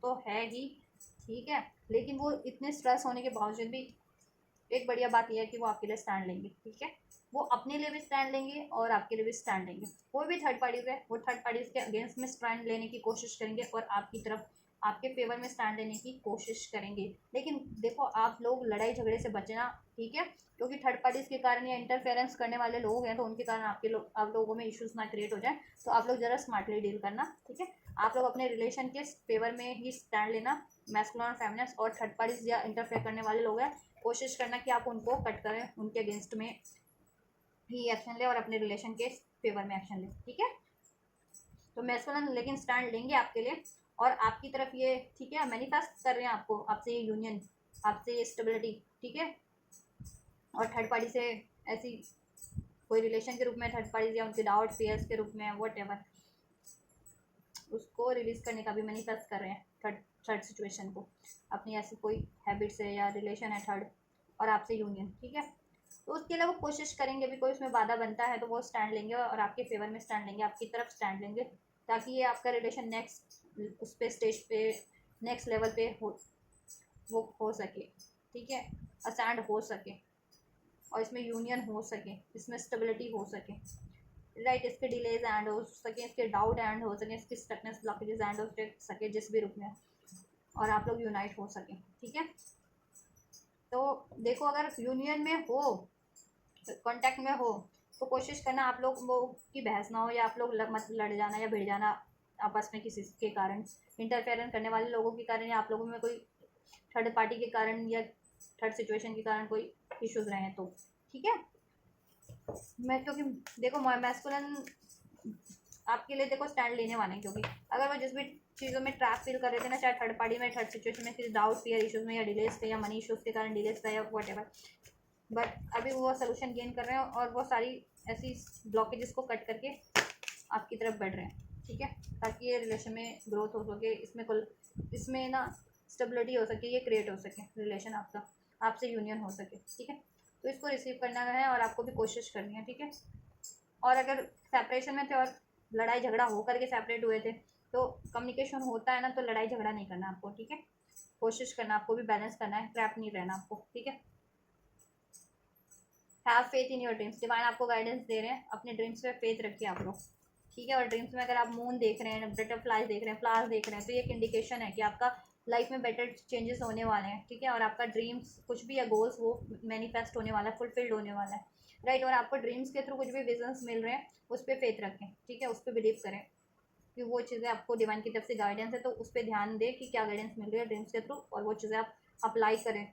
तो है ही। ठीक है। लेकिन वो इतने स्ट्रेस होने के बावजूद भी एक बढ़िया बात यह है कि वो आपके लिए स्टैंड लेंगे। ठीक है। वो अपने लिए भी स्टैंड लेंगे और आपके लिए भी स्टैंड लेंगे। कोई भी थर्ड पार्टीज है, वो थर्ड पार्टीज के अगेंस्ट में स्टैंड लेने की कोशिश करेंगे, और आपकी तरफ, आपके फेवर में स्टैंड लेने की कोशिश करेंगे। लेकिन देखो आप लोग लड़ाई झगड़े से बचना। ठीक है। क्योंकि थर्ड पार्टीज के कारण या इंटरफेरेंस करने वाले लोग हैं, तो उनके कारण आप लोगों में इश्यूज ना क्रिएट हो जाए, तो आप लोग ज़रा स्मार्टली डील करना। ठीक है। आप लोग अपने रिलेशन के फेवर में ही स्टैंड लेना, मैस्कुलिन और फेमिनिन, और थर्ड पार्टीज या इंटरफेयर करने वाले लोग हैं, कोशिश करना कि आप उनको कट करें, उनके अगेंस्ट में ही एक्शन ले, और अपने रिलेशन के फेवर में एक्शन ले। ठीक है। तो मैस्कुलिन लेकिन स्टैंड लेंगे आपके लिए, और आपकी तरफ ये, ठीक है, मैनिफेस्ट कर रहे हैं आपको, आपसे ये यूनियन, आपसे ये स्टेबिलिटी। ठीक है। और थर्ड पार्टी से ऐसी कोई रिलेशन के रूप में, थर्ड पार्टी या उनके डाउट फेयर्स के रूप में, वट एवर, उसको रिलीज करने का भी मैनिफेस्ट कर रहे हैं, थर्ड सिचुएशन को, अपनी ऐसी कोई हैबिट से या रिलेशन है थर्ड, और आपसे यूनियन। ठीक है। तो उसके लिए वो कोशिश करेंगे, भी कोई उसमें बाधा बनता है तो वो स्टैंड लेंगे, और आपके फेवर में स्टैंड लेंगे, आपकी तरफ स्टैंड लेंगे, ताकि ये आपका रिलेशन नेक्स्ट उस पे स्टेज पे, नेक्स्ट लेवल पे वो हो सके। ठीक है। स्टैंड हो सके, और इसमें यूनियन हो सके, इसमें स्टेबिलिटी हो सके। राइट। इसके डिलेज एंड हो सके, इसके डाउट एंड हो सके, इसकी स्टकनेस ब्लॉकेजेस एंड हो सके जिस भी रूप में, और आप लोग यूनाइट हो सके। ठीक है। तो देखो अगर यूनियन में हो, कांटेक्ट में हो, तो कोशिश करना आप लोग वो की बहस ना हो, या आप लोग मत लड़ जाना या भिड़ जाना आपस में किसी के कारण, इंटरफेरेंस करने वाले लोगों के कारण, या आप लोगों में कोई थर्ड पार्टी के कारण या थर्ड सिचुएशन के कारण कोई इश्यूज रहे हैं तो। ठीक है। मैं क्योंकि देखो मैस्कुलिन आपके लिए देखो स्टैंड लेने वाले हैं, क्योंकि अगर वो जिस भी चीज़ों में ट्रैप फील कर रहे थे ना, चाहे थर्ड पार्टी में, थर्ड सिचुएशन में, किसी डाउट फियर इश्यूज में, या डिलेज पे, या मनी इश्यूज के कारण डिलेज पे, या वट एवर, बट अभी वो सोल्यूशन गेन कर रहे हैं, और वो सारी ऐसी ब्लॉकेजेस को कट करके आपकी तरफ बढ़ रहे हैं। ठीक है। ताकि ये रिलेशन में ग्रोथ हो सके, इसमें ना स्टेबिलिटी हो सके, ये क्रिएट हो सके रिलेशन आपका, आपसे यूनियन हो सके। ठीक है। तो इसको रिसीव करना है, और आपको भी कोशिश करनी है। ठीक है। और अगर सेपरेशन में थे और लड़ाई झगड़ा होकर के सेपरेट हुए थे, तो कम्युनिकेशन होता है ना, तो लड़ाई झगड़ा नहीं करना आपको। ठीक है। कोशिश करना, आपको भी बैलेंस करना है, ट्रैप नहीं रहना आपको। ठीक है। Have faith in your dreams. Divine आपको गाइडेंस दे रहे हैं, अपने ड्रीम्स पे फेथ रखिए आप लोग। ठीक है। और ड्रीम्स में अगर आप मून देख रहे हैं, बटरफ्लाइज देख रहे हैं, फ्लावर्स देख रहे हैं, तो ये एक इंडिकेशन है कि आपका लाइफ में बेटर चेंजेस होने वाले हैं। ठीक है। और आपका ड्रीम्स कुछ भी या गोल्स वो मैनिफेस्ट होने वाला है, फुलफिल्ड होने वाला है। राइट। और आपको ड्रीम्स के थ्रू कुछ भी विजन्स मिल रहे हैं उस पर फेथ रखें, ठीक है, उस पर बिलीव करें कि वो चीज़ें आपको डिवाइन की तरफ से गाइडेंस है, तो उस पर ध्यान दें कि क्या गाइडेंस मिल रही है ड्रीम्स के थ्रू, और वो चीज़ें आप अप्लाई करें,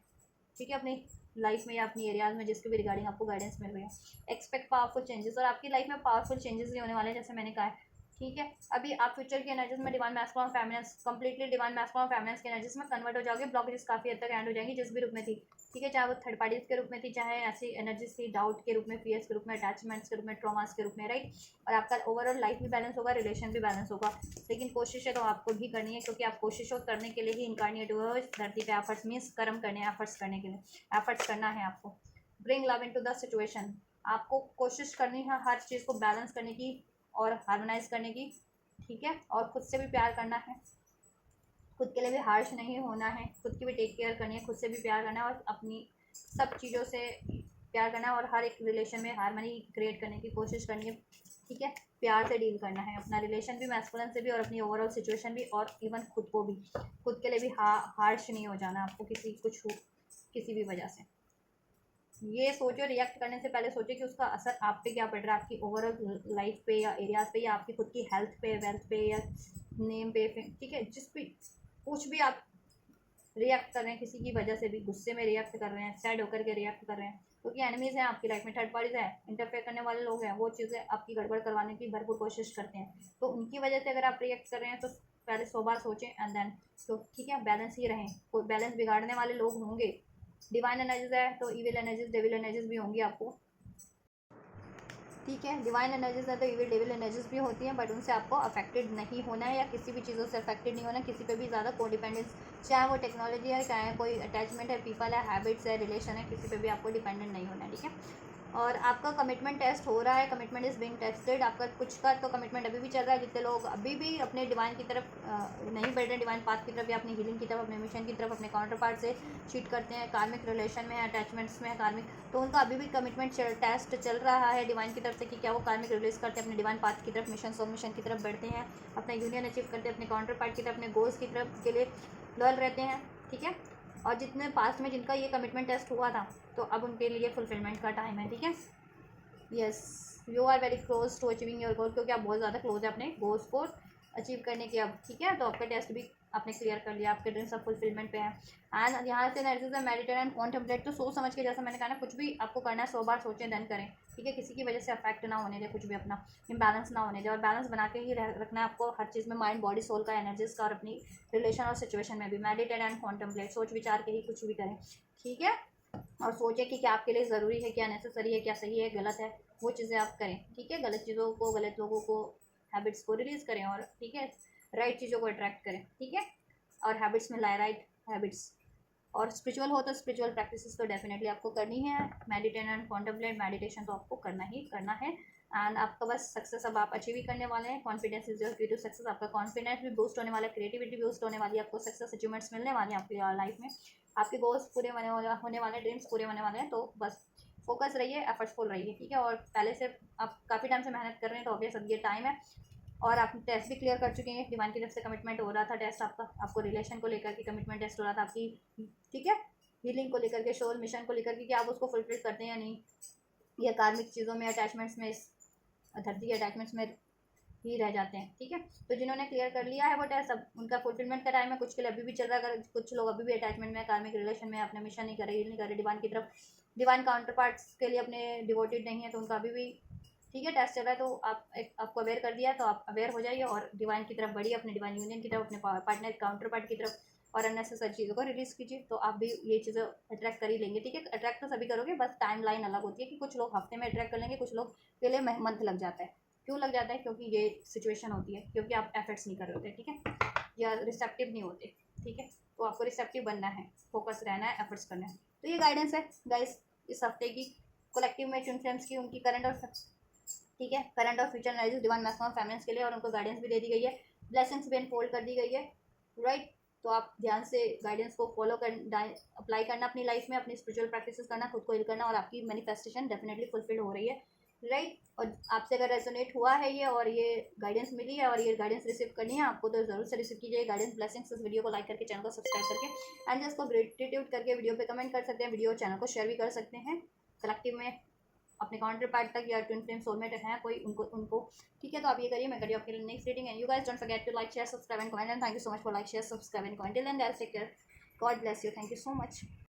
ठीक है, अपनी लाइफ में या अपनी एरियाज में जिसके भी रिगार्डिंग आपको गाइडेंस मिल रही है। एक्सपेक्ट पावरफुल चेंजेस, और आपकी लाइफ में पावरफुल चेंजेस ही होने वाले हैं, जैसे मैंने कहा है, ठीक है। अभी आप फ्यूचर की एनर्जीज में divine masculine feminine, completely divine masculine feminine की एनर्जीज में कन्वर्ट हो जाओगे। ब्लॉकेजेस काफ़ी हद तक एंड हो जाएंगी जिस भी रूप में थी, ठीक है, चाहे वो थर्ड पार्टीज के रूप में थी, चाहे ऐसी एनर्जीज थी डाउट के रूप में, फियर्स के रूप में, अटैचमेंट्स के रूप में, ट्रॉमास के रूप में, राइट। और आपका ओवरऑल लाइफ भी बैलेंस होगा, रिलेशन भी बैलेंस होगा। लेकिन कोशिश है तो आपको भी करनी है, क्योंकि आप कोशिशों करने के लिए ही इनकारनेट हुए हो इस धरती पे। एफर्ट्स मीन्स कर्म करने, एफर्ट्स करने के लिए एफर्ट्स करना है आपको। Bring love into the situation, आपको कोशिश करनी है हर चीज़ को बैलेंस करने की और हार्मोनाइज करने की, ठीक है। और खुद से भी प्यार करना है, खुद के लिए भी हार्श नहीं होना है, खुद की भी टेक केयर करनी है, खुद से भी प्यार करना है, और अपनी सब चीज़ों से प्यार करना है, और हर एक रिलेशन में हार्मनी क्रिएट करने की कोशिश करनी है, ठीक है। प्यार से डील करना है अपना रिलेशन भी, मैस्कुलिन से भी, और अपनी ओवरऑल सिचुएशन भी, और इवन खुद को भी, खुद के लिए भी हार्श नहीं हो जाना आपको किसी भी वजह से। ये सोचो, रिएक्ट करने से पहले सोचो कि उसका असर आप पे क्या पड़ रहा है, आपकी ओवरऑल लाइफ पे या एरियाज पे, या आपकी खुद की हेल्थ पे, वेल्थ पे, या नेम पे, ठीक है, जिस भी कुछ भी आप रिएक्ट कर रहे हैं किसी की वजह से भी, गुस्से में रिएक्ट कर रहे हैं, सैड होकर के रिएक्ट कर रहे हैं, क्योंकि एनिमीज हैं आपकी लाइफ में, थर्ड पार्टीज हैं, इंटरफेयर करने वाले लोग हैं, वो चीज़ें आपकी गड़बड़ करवाने की भरपूर कोशिश करते हैं। तो उनकी वजह से अगर आप रिएक्ट कर रहे हैं तो पहले 100 बार सोचें एंड देन, तो ठीक है, बैलेंस ही रहें। कोई बैलेंस बिगाड़ने वाले लोग होंगे, डिवाइन एनर्जीज है तो इविल एनर्जीज, डेविल एनर्जीज भी होंगी आपको, ठीक है। डिवाइन एनर्जीज है तो इविल डेविल एनर्जीज भी होती हैं, बट उनसे आपको अफेक्टेड नहीं होना है, या किसी भी चीज़ों से अफेक्टेड नहीं होना, किसी पे भी ज़्यादा कोडिपेंडेंस, चाहे वो टेक्नोलॉजी है, चाहे कोई अटैचमेंट है, पीपल है, हैबिट्स है, रिलेशन है, किसी पे भी आपको डिपेंडेंट नहीं होना है, ठीक है। और आपका कमिटमेंट टेस्ट हो रहा है, कमिटमेंट इज़ बीइंग टेस्टेड, आपका कुछ का तो कमिटमेंट अभी भी चल रहा है। जितने लोग अभी भी अपने डिवाइन की तरफ नहीं बढ़ रहे, डिवाइन पाथ की तरफ, या अपनी हीलिंग की तरफ, अपने मिशन की तरफ, अपने काउंटर पार्ट से चीट करते हैं, कार्मिक रिलेशन में है, अटैचमेंट्स में है कार्मिक, तो उनका अभी भी कमिटमेंट टेस्ट चल रहा है डिवाइन की तरफ से, कि क्या वो कार्मिक रिलीज करते हैं, अपने डिवाइन पाथ की तरफ, मिशन सोल मिशन की तरफ बढ़ते हैं, अपना यूनियन अचीव करते हैं, अपने काउंटर पार्ट की तरफ, अपने गोल्स की तरफ के लिए लॉयल रहते हैं, ठीक है। और जितने पास्ट में जिनका ये कमिटमेंट टेस्ट हुआ था, तो अब उनके लिए फुलफिलमेंट का टाइम है, ठीक है। Yes, you are very close to achieving your goal, क्योंकि आप बहुत ज़्यादा क्लोज है अपने गोल्स को अचीव करने के अब, ठीक है। तो आपका टेस्ट भी आपने क्लियर कर लिया, आपके ड्रीम्स सब फुलफिलमेंट पे है। एंड यहाँ से एनर्जीज है मेडिटेट एंड कॉन्टेम्पलेट, तो सोच समझ के, जैसा मैंने कहा ना, कुछ भी आपको करना है 100 बार सोचें देन करें, ठीक है। किसी की वजह से अफेक्ट ना होने दे, कुछ भी अपना इम्बैलेंस ना होने दे, और बैलेंस बना के ही रखना है आपको हर चीज़ में, माइंड बॉडी सोल का, एनर्जीज का, और अपनी रिलेशन और सिचुएशन में भी। मेडिटेट एंड कॉन्टेम्पलेट, सोच विचार के ही कुछ भी करें, ठीक है। और सोचें कि क्या आपके लिए ज़रूरी है, क्या नेसेसरी है, क्या सही है, गलत है, वो चीज़ें आप करें, ठीक है। गलत चीज़ों को, गलत लोगों को, हैबिट्स को रिलीज़ करें, और ठीक है, राइट चीज़ों को अट्रैक्ट करें, ठीक है। और हैबिट्स में लाए राइट हैबिट्स। और स्पिरिचुअल हो तो स्पिरिचुअल प्रैक्टिसेस तो डेफिनेटली आपको करनी है। मेडिटेट एंड कॉन्टेम्पलेट, मेडिटेशन तो आपको करना ही करना है। एंड आपका बस सक्सेस अब आप अचीव ही करने वाले हैं। कॉन्फिडेंस इज योर की टू सक्सेस, आपका कॉन्फिडेंस भी बूस्ट होने वाला है, क्रिएटिविटी भी बूस्ट होने वाली है, आपको सक्सेस अचीवमेंट्स मिलने वाले हैं आपकी लाइफ में, आपके गोल्स पूरे होने वाले, ड्रीम्स पूरे होने वाले हैं। तो बस फोकस रहिए, एफर्ट्सफुल रहिए, ठीक है। और पहले से आप काफ़ी टाइम से मेहनत कर रहे हैं, तो ऑब्वियस अब ये टाइम है। और आप टेस्ट भी क्लियर कर चुके हैं, डिवाइन की तरफ से कमिटमेंट हो रहा था टेस्ट आपका, आपको रिलेशन को लेकर के कमिटमेंट टेस्ट हो रहा था आपकी, ठीक है। हीलिंग को लेकर के, सोल मिशन को लेकर के, कि आप उसको फुलफिल करते हैं या नहीं, या कार्मिक चीज़ों में, अटैचमेंट्स में, इस धरती के अटैचमेंट्स में ही रह जाते हैं, ठीक है। तो जिन्होंने क्लियर कर लिया है वो टेस्ट, अब उनका फुलफिलमेंट का टाइम है। कुछ के लिए अभी भी चल रहा है, अगर कुछ लोग अभी भी अटैचमेंट में, कार्मिक रिलेशन में, अपने मिशन नहीं कर रहे, हील नहीं कर रहे डिवाइन की तरफ, डिवाइन काउंटर पार्ट्स के लिए अपने डिवोटेड नहीं है, तो उनका अभी भी, ठीक है, टेस्ट चल रहा है। तो आपको अवेयर कर दिया, तो आप अवेयर हो जाइए और डिवाइन की तरफ बढ़िए, अपने डिवाइन यूनियन की तरफ, अपने पार्टनर काउंटर पार्ट की तरफ, और अननेसेसरी चीज़ों को रिलीज़ कीजिए, तो आप भी ये चीज़ें अट्रैक्ट कर ही लेंगे, ठीक है। अट्रैक्ट तो सभी करोगे, बस टाइम लाइन अलग होती है, कि कुछ लोग हफ्ते में अट्रैक्ट कर लेंगे, कुछ लोग के लिए मंथ लग जाता है। क्यों लग जाता है? क्योंकि ये सिचुएशन होती है, क्योंकि आप एफर्ट्स नहीं कर रहे होते, ठीक है, या रिसेप्टिव नहीं होते, ठीक है। तो आपको रिसेप्टिव बनना है, फोकस रहना है, एफर्ट्स करना है। तो ये गाइडेंस है गाइस इस हफ्ते की कलेक्टिव में ट्विन फ्लेम्स की, उनकी करंट और, ठीक है, करंट और future energies divine maximum families के लिए, और उनको गाइडेंस भी दे दी गई है, ब्लेसिंग्स भी अनफोल्ड कर दी गई है, राइट। तो आप ध्यान से गाइडेंस को फॉलो कर, अप्लाई करना अपनी लाइफ में, अपनी स्पिरिचुअल प्रैक्टिसेस करना, खुद को हील करना, और आपकी मैनिफेस्टेशन डेफिनेटली फुलफिल हो रही है, राइट। और आपसे अगर रेजोनेट हुआ है ये, और ये गाइडेंस मिली है, और ये गाइडेंस रिसीव करनी है आपको, तो जरूर से रिसीव कीजिए गाइडेंस, ब्लेसिंग्स। इस वीडियो को लाइक करके, चैनल को सब्सक्राइब करके, एंड जिसको ग्रेटिट्यूड करके वीडियो पे कमेंट कर सकते हैं, वीडियो चैनल को शेयर भी कर सकते हैं कलेक्टिव में, अपने काउंटर पार्ट तक या ट्विन फ्लेम सोलमेट हैं कोई उनको ठीक है, तो आप ये करिए, मैं करिए आपके लिए next reading. And you guys don't forget to like share subscribe and comment, and thank you so much for like share subscribe and comment. Till then take care, God bless you, thank you so much.